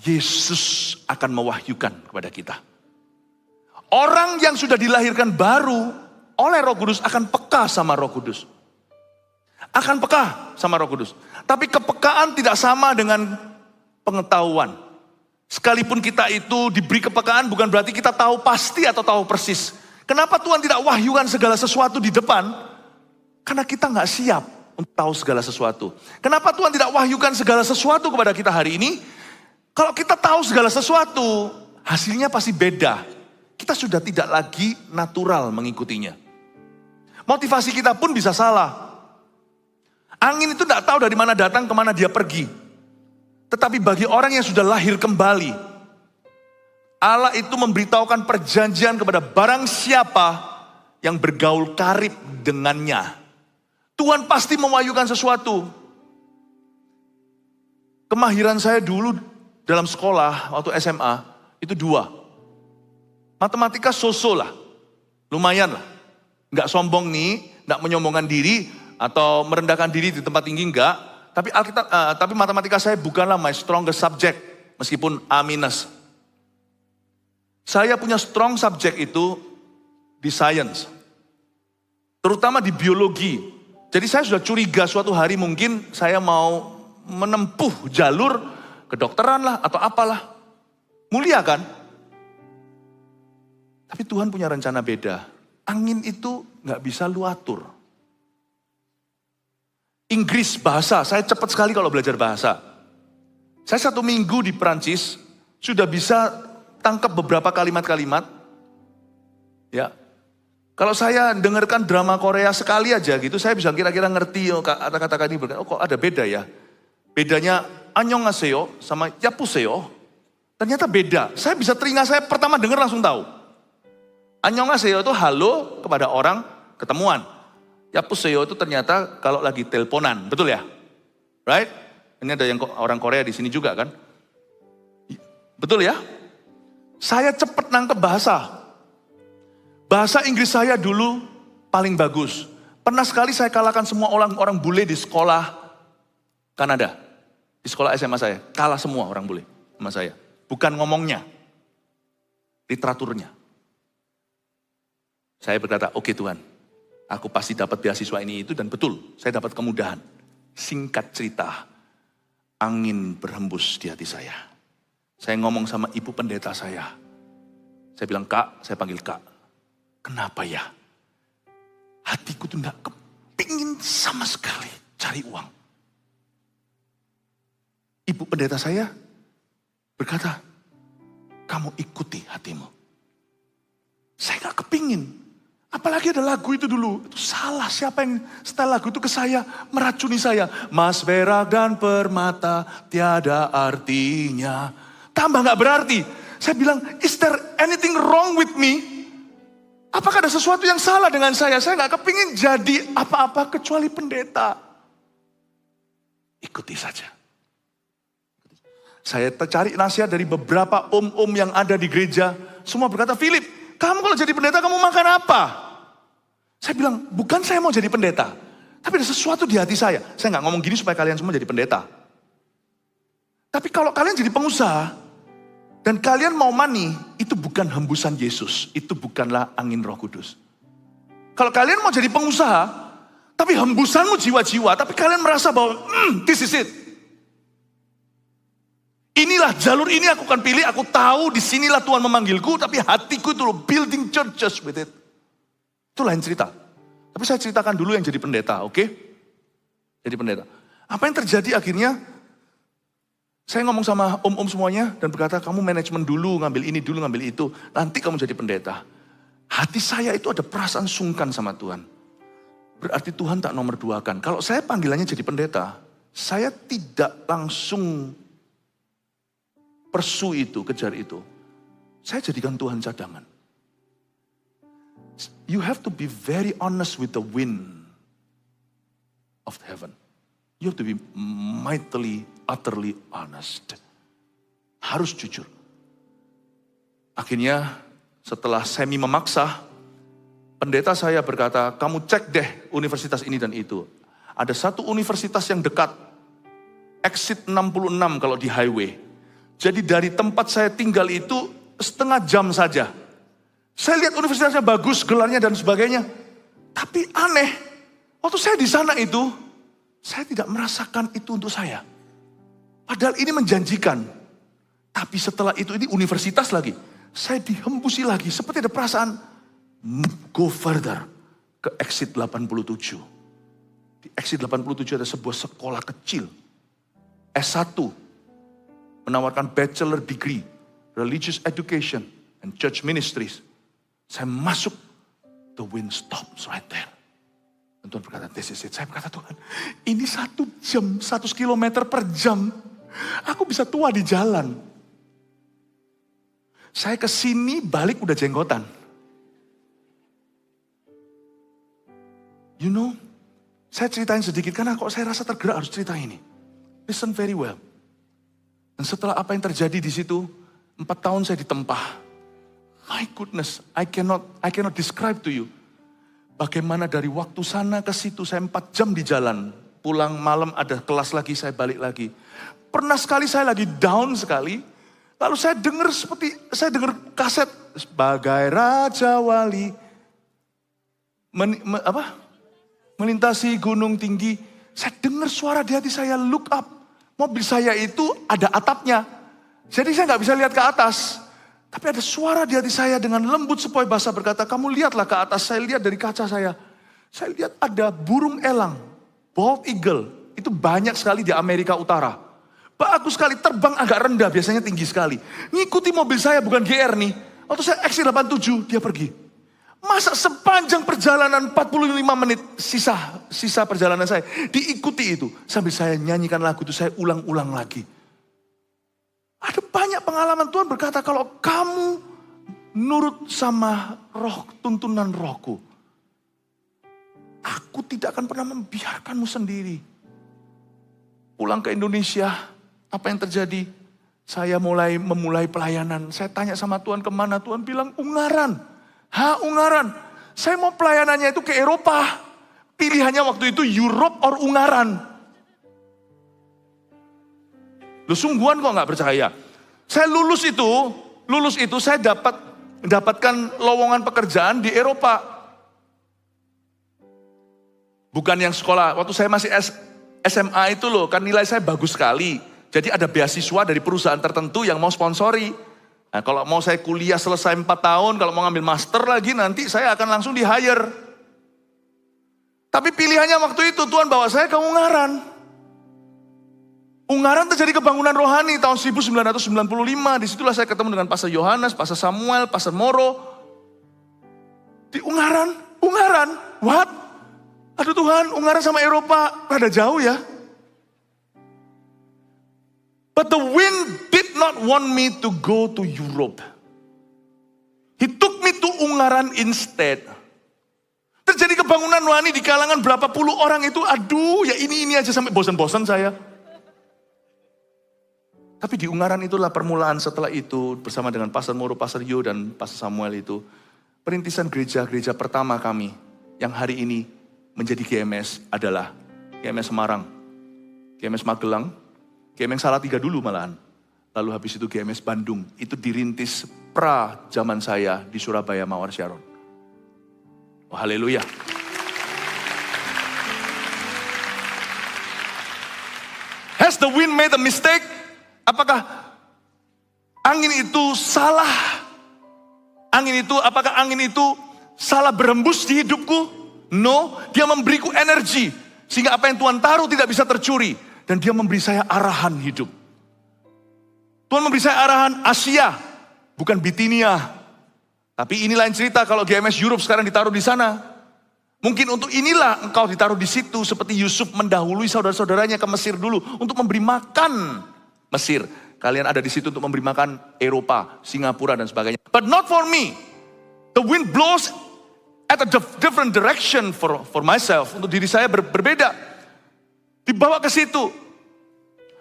Yesus akan mewahyukan kepada kita. Orang yang sudah dilahirkan baru oleh Roh Kudus akan peka sama Roh Kudus. Akan peka sama Roh Kudus. Tapi kepekaan tidak sama dengan pengetahuan. Sekalipun kita itu diberi kepekaan bukan berarti kita tahu pasti atau tahu persis. Kenapa Tuhan tidak wahyukan segala sesuatu di depan? Karena kita nggak siap untuk tahu segala sesuatu. Kenapa Tuhan tidak wahyukan segala sesuatu kepada kita hari ini? Kalau kita tahu segala sesuatu, hasilnya pasti beda. Kita sudah tidak lagi natural mengikutinya. Motivasi kita pun bisa salah. Angin itu tidak tahu dari mana datang, kemana dia pergi. Tetapi bagi orang yang sudah lahir kembali, Allah itu memberitahukan perjanjian kepada barang siapa yang bergaul karib dengannya. Tuhan pasti mewahyukan sesuatu. Kemahiran saya dulu dalam sekolah, waktu SMA, itu 2. Matematika so-so lah, lumayan lah. Nggak sombong nih, nggak menyombongkan diri, atau merendahkan diri di tempat tinggi, enggak. Tapi matematika saya bukanlah my strongest subject, meskipun A-. Saya punya strong subject itu di science. Terutama di biologi. Jadi saya sudah curiga suatu hari mungkin saya mau menempuh jalur kedokteran lah atau apalah. Mulia kan? Tapi Tuhan punya rencana beda. Angin itu nggak bisa lu atur. Inggris, bahasa, saya cepat sekali kalau belajar bahasa. Saya 1 minggu di Perancis, sudah bisa tangkap beberapa kalimat-kalimat. Ya, kalau saya dengarkan drama Korea sekali aja gitu, saya bisa kira-kira ngerti kata-kata ini. Oh kok ada beda ya? Bedanya annyeonghaseyo sama yapuseo. Ternyata beda. Saya bisa telinga saya pertama dengar langsung tahu. Annyeonghaseyo itu halo kepada orang ketemuan. Yapuseo itu ternyata kalau lagi teleponan, betul ya? Right? Ini ada yang orang Korea di sini juga kan? Betul ya? Saya cepat nangkep bahasa. Bahasa Inggris saya dulu paling bagus. Pernah sekali saya kalahkan semua orang bule di sekolah Kanada. Di sekolah SMA saya, kalah semua orang bule sama saya. Bukan ngomongnya, literaturnya. Saya berkata, oke Tuhan, aku pasti dapat beasiswa ini itu, dan betul, saya dapat kemudahan. Singkat cerita, angin berhembus di hati saya. Saya ngomong sama ibu pendeta saya Saya bilang, Kak, saya panggil Kak. Kenapa ya? Hatiku tuh gak kepingin sama sekali cari uang. Ibu pendeta saya berkata, kamu ikuti hatimu. Saya gak kepingin. Apalagi ada lagu itu dulu. Itu salah, siapa yang setel lagu itu ke saya, meracuni saya. Mas perak dan permata tiada artinya. Tambah gak berarti. Saya bilang, is there anything wrong with me? Apakah ada sesuatu yang salah dengan saya? Saya gak kepingin jadi apa-apa kecuali pendeta. Ikuti saja. Saya cari nasihat dari beberapa om-om yang ada di gereja. Semua berkata, Philip, kamu kalau jadi pendeta kamu makan apa? Saya bilang, bukan saya mau jadi pendeta. Tapi ada sesuatu di hati saya. Saya gak ngomong gini supaya kalian semua jadi pendeta. Tapi kalau kalian jadi pengusaha, dan kalian mau money, itu bukan hembusan Yesus. Itu bukanlah angin Roh Kudus. Kalau kalian mau jadi pengusaha, tapi hembusanmu jiwa-jiwa, tapi kalian merasa bahwa, this is it. Inilah jalur ini aku akan pilih, aku tahu disinilah Tuhan memanggilku, tapi hatiku itu building churches with it. Itu lain cerita. Tapi saya ceritakan dulu yang jadi pendeta, oke? Jadi pendeta. Apa yang terjadi akhirnya? Saya ngomong sama om-om semuanya dan berkata, kamu manajemen dulu, ngambil ini dulu, ngambil itu. Nanti kamu jadi pendeta. Hati saya itu ada perasaan sungkan sama Tuhan. Berarti Tuhan tak nomor duakan. Kalau saya panggilannya jadi pendeta, saya tidak langsung pursue itu, kejar itu. Saya jadikan Tuhan cadangan. You have to be very honest with the wind of heaven. You have to be mightily, utterly honest. Harus jujur. Akhirnya setelah semi memaksa, pendeta saya berkata, kamu cek deh universitas ini dan itu. Ada satu universitas yang dekat, exit 66 kalau di highway. Jadi dari tempat saya tinggal itu setengah jam saja. Saya lihat universitasnya bagus, gelarnya dan sebagainya. Tapi aneh, waktu saya di sana itu, saya tidak merasakan itu untuk saya. Padahal ini menjanjikan. Tapi setelah itu, ini universitas lagi. Saya dihembusi lagi, seperti ada perasaan, go further, ke exit 87. Di exit 87 ada sebuah sekolah kecil, S1, menawarkan bachelor degree, religious education, and church ministries. Saya masuk, the wind stops right there. Dan Tuhan berkata, this is it. Saya berkata, Tuhan, ini 1 jam, 100 kilometer per jam. Aku bisa tua di jalan. Saya kesini, balik udah jenggotan. You know, saya ceritain sedikit, karena kok saya rasa tergerak harus cerita ini. Listen very well. Dan setelah apa yang terjadi di situ, 4 tahun saya ditempah. My goodness, I cannot describe to you. Bagaimana dari waktu sana ke situ, saya 4 jam di jalan. Pulang malam ada kelas lagi, saya balik lagi. Pernah sekali saya lagi down sekali. Lalu saya dengar kaset. Sebagai Raja Wali. Melintasi gunung tinggi. Saya dengar suara di hati saya, look up. Mobil saya itu ada atapnya. Jadi saya gak bisa lihat ke atas. Tapi ada suara di hati saya dengan lembut sepoi basah berkata, kamu lihatlah ke atas. Saya lihat dari kaca saya. Saya lihat ada burung elang, bald eagle. Itu banyak sekali di Amerika Utara. Bagus sekali, terbang agak rendah, biasanya tinggi sekali. Ngikuti mobil saya, bukan GR nih. Waktu saya exit 87, dia pergi. Masa sepanjang perjalanan 45 menit, sisa perjalanan saya, diikuti itu. Sambil saya nyanyikan lagu itu, saya ulang-ulang lagi. Ada banyak pengalaman Tuhan berkata, kalau kamu nurut sama tuntunan rohku, aku tidak akan pernah membiarkanmu sendiri. Pulang ke Indonesia, apa yang terjadi? Saya memulai pelayanan. Saya tanya sama Tuhan kemana? Tuhan bilang Ungaran. Ungaran. Saya mau pelayanannya itu ke Eropa. Pilihannya waktu itu Europe or Ungaran. Lu sungguhan kok gak percaya. Saya lulus itu saya dapatkan lowongan pekerjaan di Eropa. Bukan yang sekolah, waktu saya masih SMA itu loh, kan nilai saya bagus sekali. Jadi ada beasiswa dari perusahaan tertentu yang mau sponsori. Nah, kalau mau saya kuliah selesai 4 tahun, kalau mau ngambil master lagi, nanti saya akan langsung di hire. Tapi pilihannya waktu itu, Tuhan bawa saya ke Ungaran. Ungaran terjadi kebangunan rohani tahun 1995. Disitulah saya ketemu dengan Pastor Yohanes, Pastor Samuel, Pastor Moro. Di Ungaran, what? Aduh Tuhan, Ungaran sama Eropa rada jauh ya. But the wind did not want me to go to Europe. He took me to Ungaran instead. Terjadi kebangunan rohani di kalangan berapa puluh orang itu, aduh ya ini aja sampai bosan-bosan saya. Tapi di Ungaran itulah permulaan setelah itu bersama dengan Pastor Moro, Pastor Yo dan Pastor Samuel itu. Perintisan gereja-gereja pertama kami yang hari ini menjadi GMS adalah GMS Semarang, GMS Magelang, GMS Salatiga dulu malahan. Lalu habis itu GMS Bandung. Itu dirintis pra zaman saya di Surabaya Mawar Sharon. Oh haleluya. Has the wind made a mistake? Apakah angin itu salah? Apakah angin itu salah berembus di hidupku? No, dia memberiku energi. Sehingga apa yang Tuhan taruh tidak bisa tercuri. Dan dia memberi saya arahan hidup. Tuhan memberi saya arahan Asia, bukan Bitinia. Tapi ini lain cerita kalau GMS Europe sekarang ditaruh di sana. Mungkin untuk inilah engkau ditaruh di situ. Seperti Yusuf mendahului saudara-saudaranya ke Mesir dulu. Untuk memberi makan Mesir. Kalian ada di situ untuk memberi makan Eropa, Singapura dan sebagainya. But not for me. The wind blows at a different direction for myself. Untuk diri saya berbeda. Dibawa ke situ.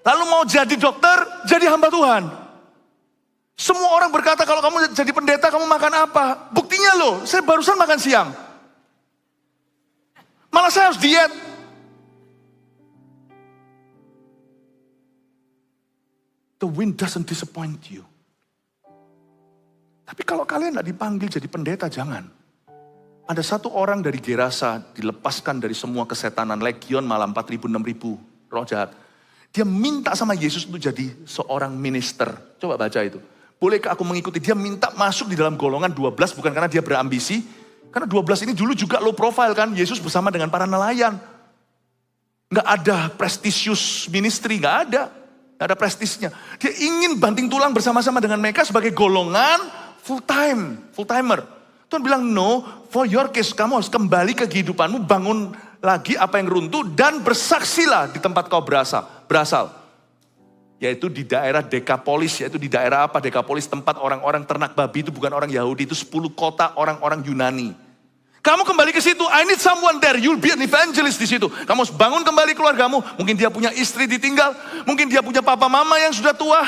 Lalu mau jadi dokter, jadi hamba Tuhan. Semua orang berkata kalau kamu jadi pendeta kamu makan apa? Buktinya loh, saya barusan makan siang. Malah saya harus diet. The wind doesn't disappoint you. Tapi kalau kalian tidak dipanggil jadi pendeta, jangan. Ada satu orang dari Gerasa dilepaskan dari semua kesetanan, legion malam 4.000, 6.000 roh jahat. Dia minta sama Yesus untuk jadi seorang minister. Coba baca itu. Bolehkah aku mengikuti? Dia minta masuk di dalam golongan 12 bukan karena dia berambisi. Karena 12 ini dulu juga low profile kan. Yesus bersama dengan para nelayan. Nggak ada prestisius ministry, nggak ada. Nggak ada prestisnya. Dia ingin banting tulang bersama-sama dengan mereka sebagai golongan full-timer. Tuhan bilang, no, for your case, kamu harus kembali ke kehidupanmu, bangun lagi apa yang runtuh, dan bersaksilah di tempat kau berasal. Yaitu di daerah Dekapolis, yaitu di daerah apa? Dekapolis, tempat orang-orang ternak babi, itu bukan orang Yahudi, itu 10 kota orang-orang Yunani. Kamu kembali ke situ, I need someone there, you'll be an evangelist di situ. Kamu harus bangun kembali keluargamu, mungkin dia punya istri ditinggal, mungkin dia punya papa mama yang sudah tua.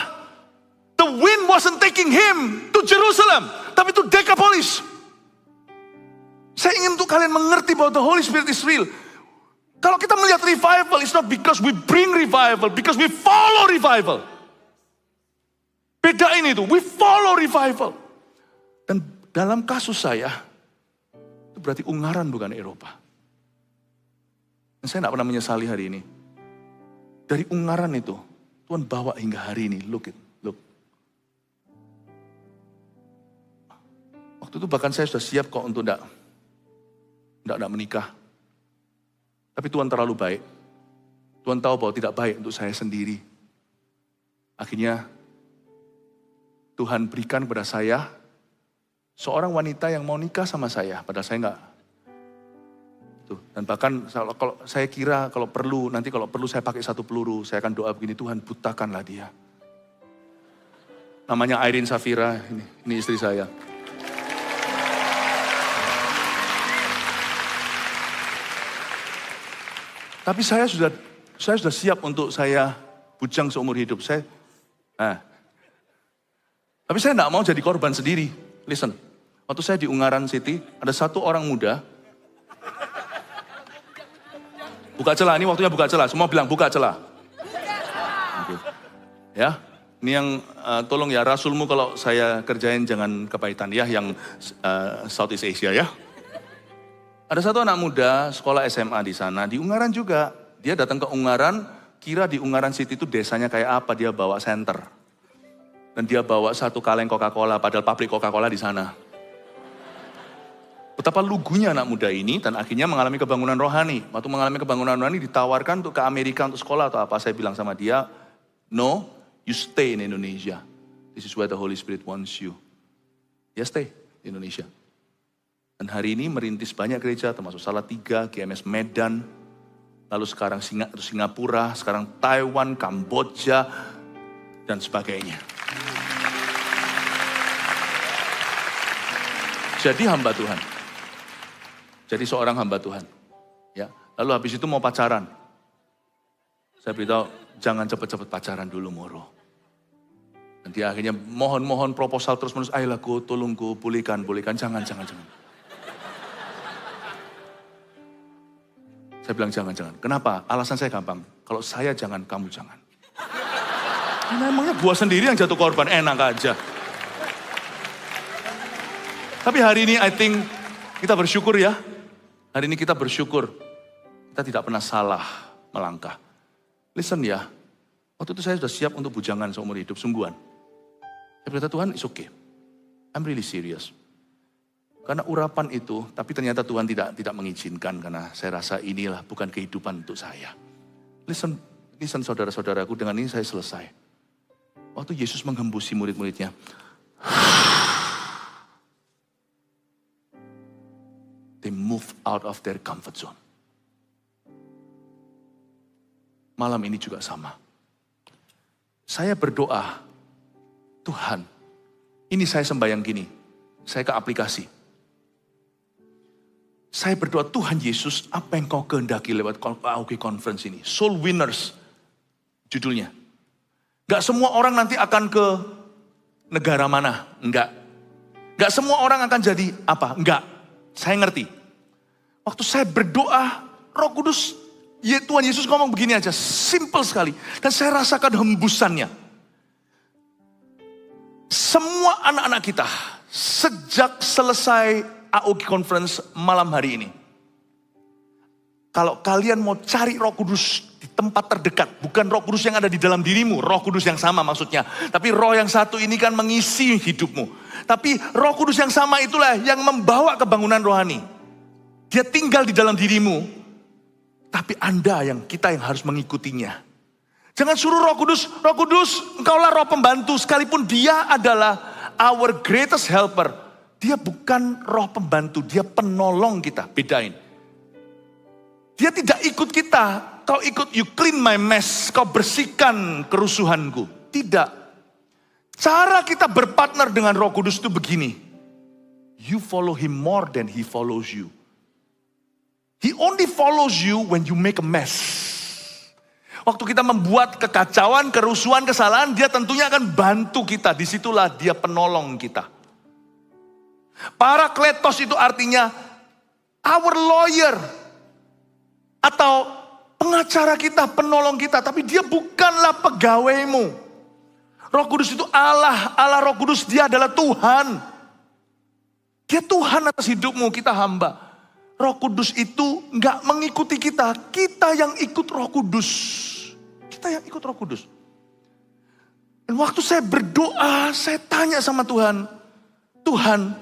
The wind wasn't taking him to Jerusalem, tapi to Decapolis. Saya ingin untuk kalian mengerti bahwa the Holy Spirit is real. Kalau kita melihat revival, it's not because we bring revival, because we follow revival. Bedain itu, we follow revival. Dan dalam kasus saya, itu berarti Ungaran bukan Eropa. Dan saya tidak pernah menyesali hari ini. Dari Ungaran itu, Tuhan bawa hingga hari ini, look. Waktu itu bahkan saya sudah siap kok untuk tidak menikah. Tapi Tuhan terlalu baik. Tuhan tahu bahwa tidak baik untuk saya sendiri. Akhirnya Tuhan berikan kepada saya seorang wanita yang mau nikah sama saya. Padahal saya enggak. Dan bahkan kalau saya kira kalau perlu saya pakai 1 peluru. Saya akan doa begini, Tuhan butakanlah dia. Namanya Irene Safira, ini istri saya. Tapi saya sudah siap untuk saya bujang seumur hidup. Tapi saya tidak mau jadi korban sendiri. Listen, waktu saya di Ungaran City, ada satu orang muda. Buka celah, ini waktunya buka celah. Semua bilang buka celah. Okay. Ya, ini yang tolong ya rasulmu kalau saya kerjain jangan kepahitan ya, yang Southeast Asia ya. Ada satu anak muda sekolah SMA di sana, di Ungaran juga. Dia datang ke Ungaran, kira di Ungaran City itu desanya kayak apa, dia bawa senter. Dan dia bawa satu kaleng Coca-Cola, padahal pabrik Coca-Cola di sana. Betapa lugunya anak muda ini, dan akhirnya mengalami kebangunan rohani. Waktu mengalami kebangunan rohani, ditawarkan untuk ke Amerika untuk sekolah atau apa. Saya bilang sama dia, no, you stay in Indonesia. This is where the Holy Spirit wants you. Dia stay di Indonesia. Dan hari ini merintis banyak gereja, termasuk Salatiga, GMS Medan, lalu sekarang Singapura, sekarang Taiwan, Kamboja, dan sebagainya. Jadi hamba Tuhan. Jadi seorang hamba Tuhan. Ya. Lalu habis itu mau pacaran. Saya beritahu, jangan cepat-cepat pacaran dulu, Moro. Dan dia akhirnya mohon proposal terus-menerus, ayolah ku, tolong ku, pulihkan. Jangan. Saya bilang jangan. Kenapa? Alasan saya gampang. Kalau saya jangan, kamu jangan. Memangnya gua sendiri yang jatuh korban, enak aja. Tapi hari ini I think kita bersyukur ya. Hari ini kita bersyukur. Kita tidak pernah salah melangkah. Listen ya. Waktu itu saya sudah siap untuk bujangan seumur hidup, sungguhan. Saya berkata, Tuhan, it's okay. I'm really serious. Karena urapan itu, tapi ternyata Tuhan tidak mengizinkan. Karena saya rasa inilah bukan kehidupan untuk saya. Listen saudara-saudaraku, dengan ini saya selesai. Waktu Yesus menghembusi murid-muridnya. They move out of their comfort zone. Malam ini juga sama. Saya berdoa, Tuhan, ini saya sembahyang gini. Saya ke aplikasi. Saya berdoa, Tuhan Yesus, apa yang kau kehendaki lewat AOG Conference ini? Soul Winners, judulnya. Gak semua orang nanti akan ke negara mana, enggak. Gak semua orang akan jadi apa, enggak. Saya ngerti. Waktu saya berdoa, Roh Kudus, ya Tuhan Yesus ngomong begini aja, simple sekali. Dan saya rasakan hembusannya. Semua anak-anak kita, sejak selesai AOG Conference malam hari ini. Kalau kalian mau cari Roh Kudus di tempat terdekat, bukan Roh Kudus yang ada di dalam dirimu, Roh Kudus yang sama maksudnya. Tapi Roh yang satu ini kan mengisi hidupmu. Tapi Roh Kudus yang sama itulah yang membawa kebangunan rohani. Dia tinggal di dalam dirimu, tapi kita yang harus mengikutinya. Jangan suruh Roh Kudus, engkaulah Roh pembantu, sekalipun dia adalah our greatest helper. Dia bukan Roh pembantu, dia penolong kita, bedain. Dia tidak ikut kita, kau ikut, you clean my mess, kau bersihkan kerusuhanku. Tidak. Cara kita berpartner dengan Roh Kudus itu begini. You follow him more than he follows you. He only follows you when you make a mess. Waktu kita membuat kekacauan, kerusuhan, kesalahan, dia tentunya akan bantu kita. Disitulah dia penolong kita. Parakletos itu artinya our lawyer. Atau pengacara kita, penolong kita. Tapi dia bukanlah pegawaimu. Roh Kudus itu Allah Roh Kudus, dia adalah Tuhan. Dia Tuhan atas hidupmu, kita hamba. Roh Kudus itu nggak mengikuti kita yang ikut Roh Kudus. Kita yang ikut Roh Kudus. Dan waktu saya berdoa, saya tanya sama Tuhan, Tuhan,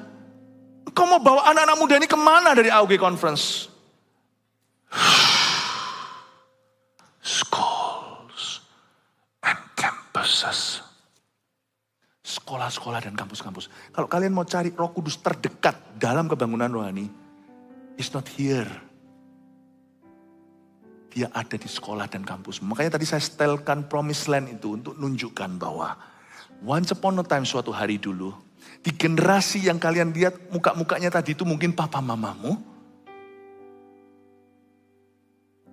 Engkau mau bawa anak-anak muda ini kemana dari AOG Conference? Schools and campuses. Sekolah-sekolah dan kampus-kampus. Kalau kalian mau cari Roh Kudus terdekat dalam kebangunan rohani, it's not here. Dia ada di sekolah dan kampus. Makanya tadi saya setelkan Promised Land itu untuk nunjukkan bahwa once upon a time, suatu hari dulu, di generasi yang kalian lihat muka-mukanya tadi itu mungkin papa mamamu,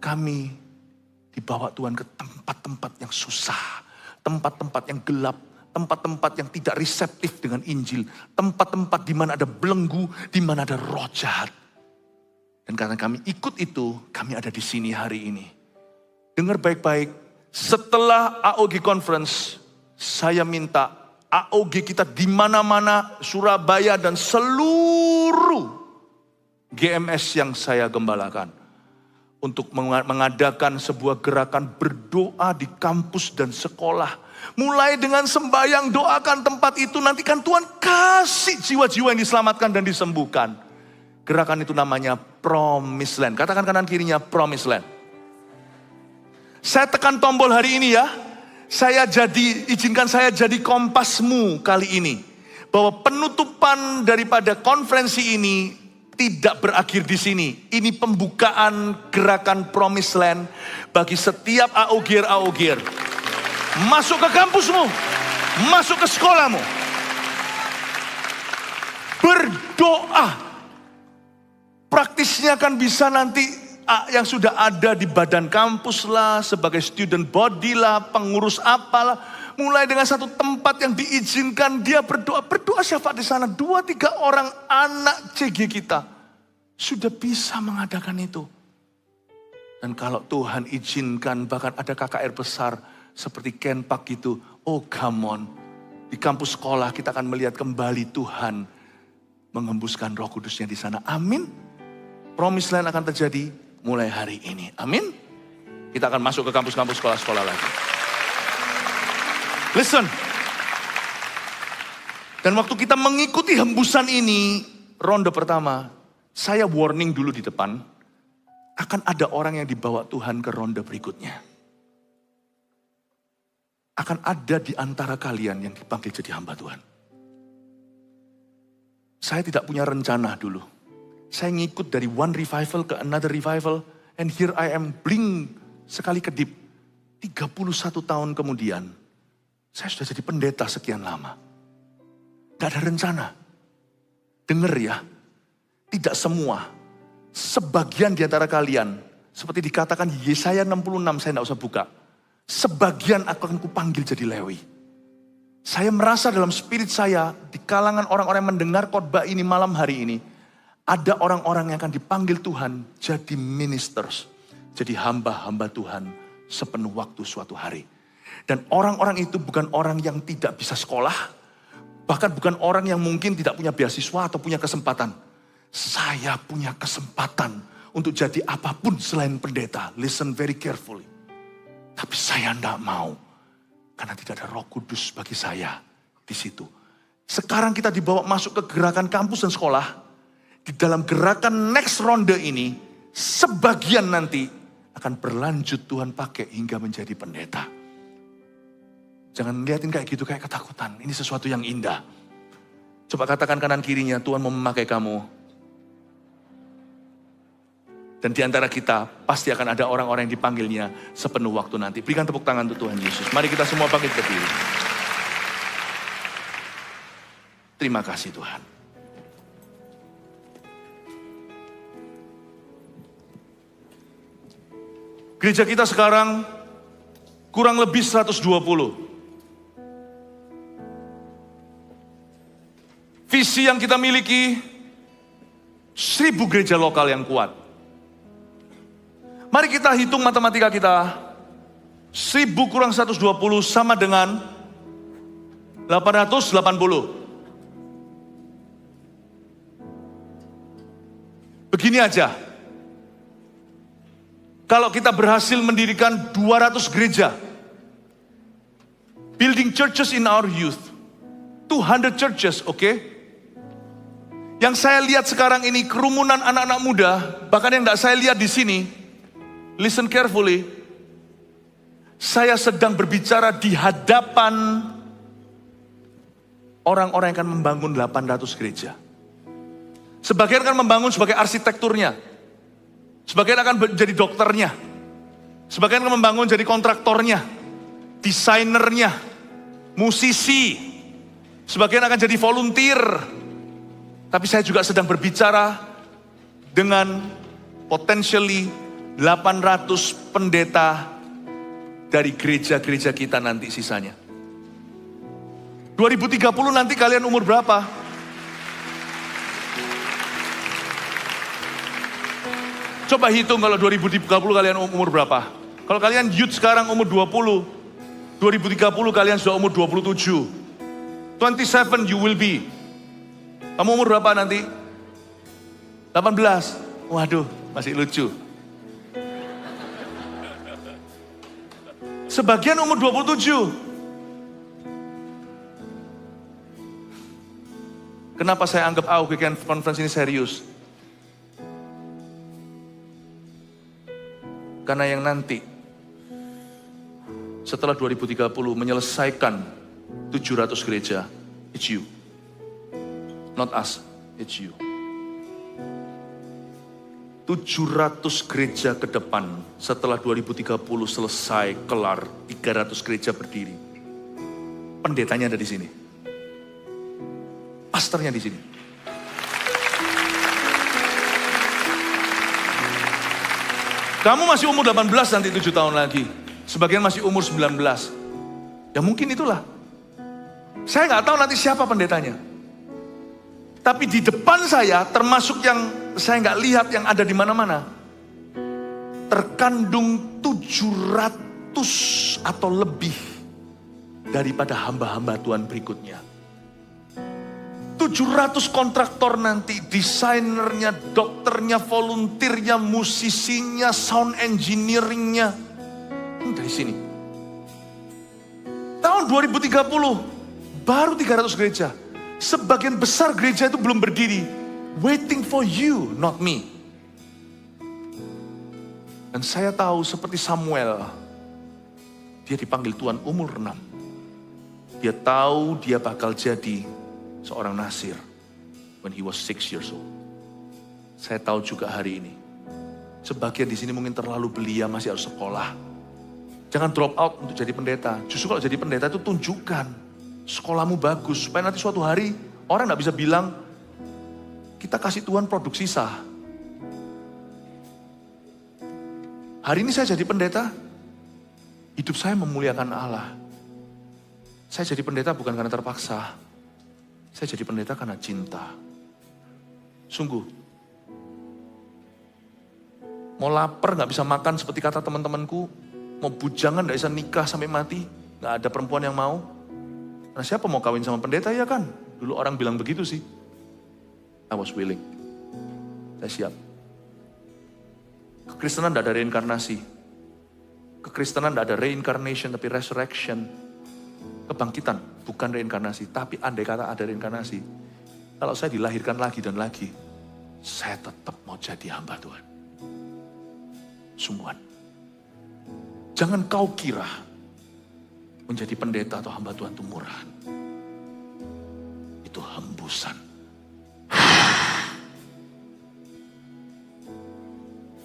kami dibawa Tuhan ke tempat-tempat yang susah, tempat-tempat yang gelap, tempat-tempat yang tidak reseptif dengan Injil, tempat-tempat di mana ada belenggu, di mana ada roh jahat. Dan karena kami ikut itu, kami ada di sini hari ini. Dengar baik-baik, setelah AOG Conference, saya minta AOG kita di mana-mana, Surabaya dan seluruh GMS yang saya gembalakan. Untuk mengadakan sebuah gerakan berdoa di kampus dan sekolah. Mulai dengan sembahyang, doakan tempat itu, nantikan Tuhan kasih jiwa-jiwa yang diselamatkan dan disembuhkan. Gerakan itu namanya Promised Land. Katakan kanan kirinya, Promised Land. Saya tekan tombol hari ini ya. Izinkan saya jadi kompasmu kali ini. Bahwa penutupan daripada konferensi ini tidak berakhir di sini. Ini pembukaan gerakan Promised Land bagi setiap AOGR. Masuk ke kampusmu, masuk ke sekolahmu. Berdoa. Praktisnya kan bisa nanti yang sudah ada di badan kampus lah, sebagai student body lah, pengurus apalah. Mulai dengan satu tempat yang diizinkan dia berdoa. Berdoa siapa di sana? 2-3 orang anak CG kita sudah bisa mengadakan itu. Dan kalau Tuhan izinkan, bahkan ada KKR besar seperti Kenpak gitu. Oh come on. Di kampus sekolah kita akan melihat kembali Tuhan mengembuskan Roh Kudusnya di sana. Amin. Promised Land akan terjadi mulai hari ini. Amin. Kita akan masuk ke kampus-kampus sekolah-sekolah lagi. Listen. Dan waktu kita mengikuti hembusan ini, ronde pertama, saya warning dulu di depan, akan ada orang yang dibawa Tuhan ke ronde berikutnya. Akan ada di antara kalian yang dipanggil jadi hamba Tuhan. Saya tidak punya rencana dulu. Saya ngikut dari one revival ke another revival. And here I am, blink sekali kedip. 31 tahun kemudian, saya sudah jadi pendeta sekian lama. Gak ada rencana. Dengar ya, tidak semua. Sebagian di antara kalian, seperti dikatakan Yesaya 66, saya tidak usah buka. Sebagian akan kupanggil jadi Lewi. Saya merasa dalam spirit saya, di kalangan orang-orang yang mendengar khotbah ini malam hari ini, ada orang-orang yang akan dipanggil Tuhan jadi ministers, jadi hamba-hamba Tuhan sepenuh waktu suatu hari. Dan orang-orang itu bukan orang yang tidak bisa sekolah, bahkan bukan orang yang mungkin tidak punya beasiswa atau punya kesempatan. Saya punya kesempatan untuk jadi apapun selain pendeta. Listen very carefully. Tapi saya tidak mau. Karena tidak ada Roh Kudus bagi saya di situ. Sekarang kita dibawa masuk ke gerakan kampus dan sekolah. Di dalam gerakan next ronde ini, sebagian nanti akan berlanjut Tuhan pakai hingga menjadi pendeta. Jangan liatin kayak gitu, kayak ketakutan. Ini sesuatu yang indah. Coba katakan kanan kirinya, Tuhan mau memakai kamu. Dan di antara kita pasti akan ada orang-orang yang dipanggilnya sepenuh waktu nanti. Berikan tepuk tangan untuk Tuhan Yesus. Mari kita semua bangkit berdiri. Terima kasih Tuhan. Gereja kita sekarang kurang lebih 120. Visi yang kita miliki 1000 gereja lokal yang kuat. Mari kita hitung matematika kita. 1000 kurang 120 sama dengan 880. Begini aja. Kalau kita berhasil mendirikan 200 gereja. Building churches in our youth. 200 churches, oke? Yang saya lihat sekarang ini kerumunan anak-anak muda. Bahkan yang tidak saya lihat di sini. Listen carefully. Saya sedang berbicara di hadapan orang-orang yang akan membangun 800 gereja. Sebagian akan membangun sebagai arsitekturnya. Sebagian akan jadi dokternya. Sebagian akan membangun jadi kontraktornya. Desainernya. Musisi. Sebagian akan jadi volunteer. Tapi saya juga sedang berbicara dengan potentially 800 pendeta dari gereja-gereja kita nanti sisanya. 2030 nanti kalian umur berapa? Coba hitung kalau 2030 kalian umur berapa? Kalau kalian youth sekarang umur 20, 2030 kalian sudah umur 27. 27 you will be. Kamu umur berapa nanti? 18. Waduh, masih lucu. Sebagian umur 27. Kenapa saya anggap weekend conference ini serius? Karena yang nanti, setelah 2030 menyelesaikan 700 gereja, it's you. Not us, it's you. 700 gereja ke depan setelah 2030 selesai, kelar, 300 gereja berdiri. Pendetanya ada di sini. Pastornya di sini. Kamu masih umur 18 nanti 7 tahun lagi. Sebagian masih umur 19. Ya mungkin itulah. Saya nggak tahu nanti siapa pendetanya. Tapi di depan saya, termasuk yang saya nggak lihat yang ada di mana-mana, terkandung 700 atau lebih daripada hamba-hamba Tuhan berikutnya. 700 kontraktor nanti, desainernya, dokternya, volunteernya, musisinya, sound engineeringnya. Ini dari sini. Tahun 2030, baru 300 gereja. Sebagian besar gereja itu belum berdiri. Waiting for you, not me. Dan saya tahu seperti Samuel, dia dipanggil Tuhan umur 6. Dia tahu dia bakal jadi seorang nasir when he was 6 years old. Saya tahu juga hari ini, sebagian di sini mungkin terlalu belia, masih harus sekolah. Jangan drop out untuk jadi pendeta. Justru kalau jadi pendeta itu tunjukkan sekolahmu bagus, supaya nanti suatu hari orang gak bisa bilang, kita kasih Tuhan produk sisa. Hari ini saya jadi pendeta, hidup saya memuliakan Allah. Saya jadi pendeta bukan karena terpaksa, saya jadi pendeta karena cinta. Sungguh, mau lapar gak bisa makan seperti kata teman-temanku, mau bujangan gak bisa nikah sampai mati, gak ada perempuan yang mau. Nah siapa mau kawin sama pendeta, ya kan? Dulu orang bilang begitu sih. I was willing. Saya siap. Kekristenan tidak ada reinkarnasi. Kekristenan tidak ada reincarnation, tapi resurrection. Kebangkitan, bukan reinkarnasi. Tapi andai kata ada reinkarnasi, kalau saya dilahirkan lagi dan lagi, saya tetap mau jadi hamba Tuhan. Sungguhan. Jangan kau kira menjadi pendeta atau hamba Tuhan itu murah. Itu hembusan.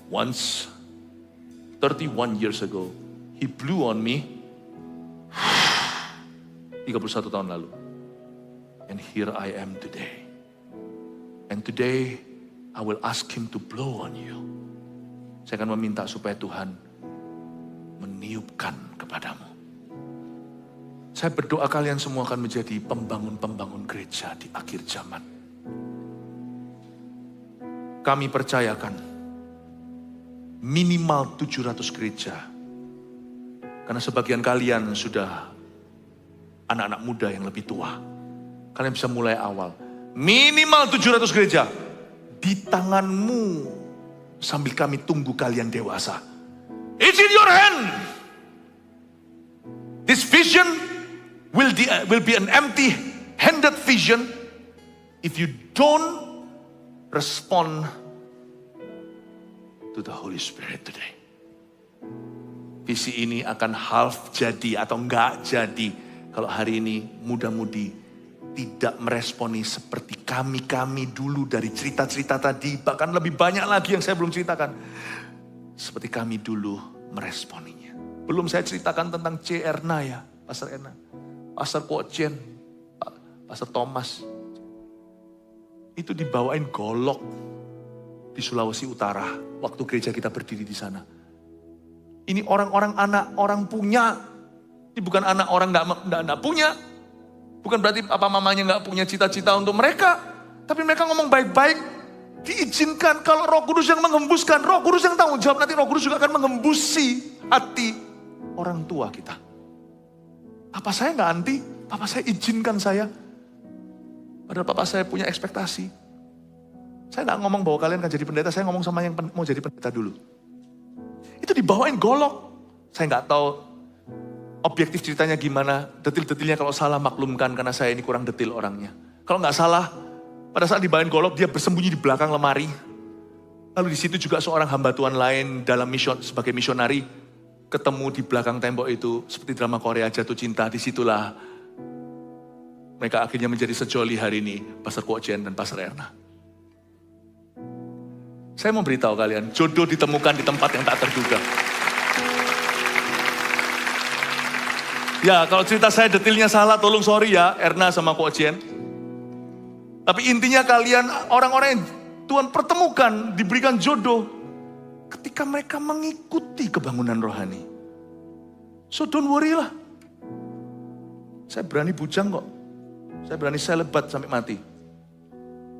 Once, 31 years ago, he blew on me 31 tahun lalu. And here I am today. And today, I will ask him to blow on you. Saya akan meminta supaya Tuhan meniupkan kepadamu. Saya berdoa kalian semua akan menjadi pembangun-pembangun gereja di akhir zaman. Kami percayakan minimal 700 gereja. Karena sebagian kalian sudah anak-anak muda yang lebih tua. Kalian bisa mulai awal. Minimal 700 gereja. Di tanganmu sambil kami tunggu kalian dewasa. It's in your hand. This vision will be an empty-handed vision if you don't respond to the Holy Spirit today. Visi ini akan half jadi atau enggak jadi kalau hari ini muda-mudi tidak meresponi seperti kami dulu dari cerita-cerita tadi, bahkan lebih banyak lagi yang saya belum ceritakan. Seperti kami dulu meresponinya. Belum saya ceritakan tentang C. Erna ya, Pastor Erna. Pastor Kochen, Pastor Thomas, itu dibawain golok di Sulawesi Utara waktu gereja kita berdiri di sana. Ini orang-orang anak orang punya, ini bukan anak orang nggak punya, bukan berarti papa mamanya nggak punya cita-cita untuk mereka, tapi mereka ngomong baik-baik, diizinkan kalau Roh Kudus yang mengembuskan, Roh Kudus yang tanggung jawab, nanti Roh Kudus juga akan mengembusi hati orang tua kita. Papa saya nggak anti, papa saya izinkan saya. Padahal papa saya punya ekspektasi. Saya nggak ngomong bahwa kalian akan jadi pendeta, saya ngomong sama yang mau jadi pendeta dulu. Itu dibawain golok. Saya nggak tahu objektif ceritanya gimana, detil-detilnya kalau salah maklumkan karena saya ini kurang detil orangnya. Kalau nggak salah, Pada saat dibawain golok, dia bersembunyi di belakang lemari. Lalu di situ juga seorang hamba Tuhan lain dalam sebagai misionari ketemu di belakang tembok itu seperti drama Korea Jatuh Cinta. Disitulah mereka akhirnya menjadi sejoli hari ini, Pastor Kwok Jen dan Pastor Erna. Saya mau beritahu kalian, jodoh ditemukan di tempat yang tak terduga. Ya, kalau cerita saya detailnya salah, tolong sorry ya, Erna sama Kwok Jen. Tapi intinya kalian, orang-orang yang Tuhan pertemukan, diberikan jodoh, ketika mereka mengikuti kebangunan rohani. So don't worry lah. Saya berani bujang kok. Saya berani selebat sampai mati.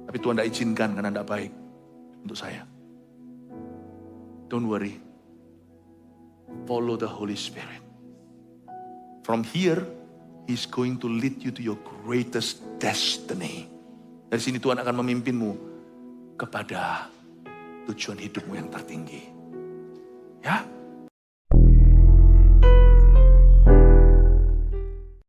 Tapi Tuhan tidak izinkan karena tidak baik untuk saya. Don't worry. Follow the Holy Spirit. From here, He's going to lead you to your greatest destiny. Dari sini Tuhan akan memimpinmu kepada tujuan hidupmu yang tertinggi. Ya.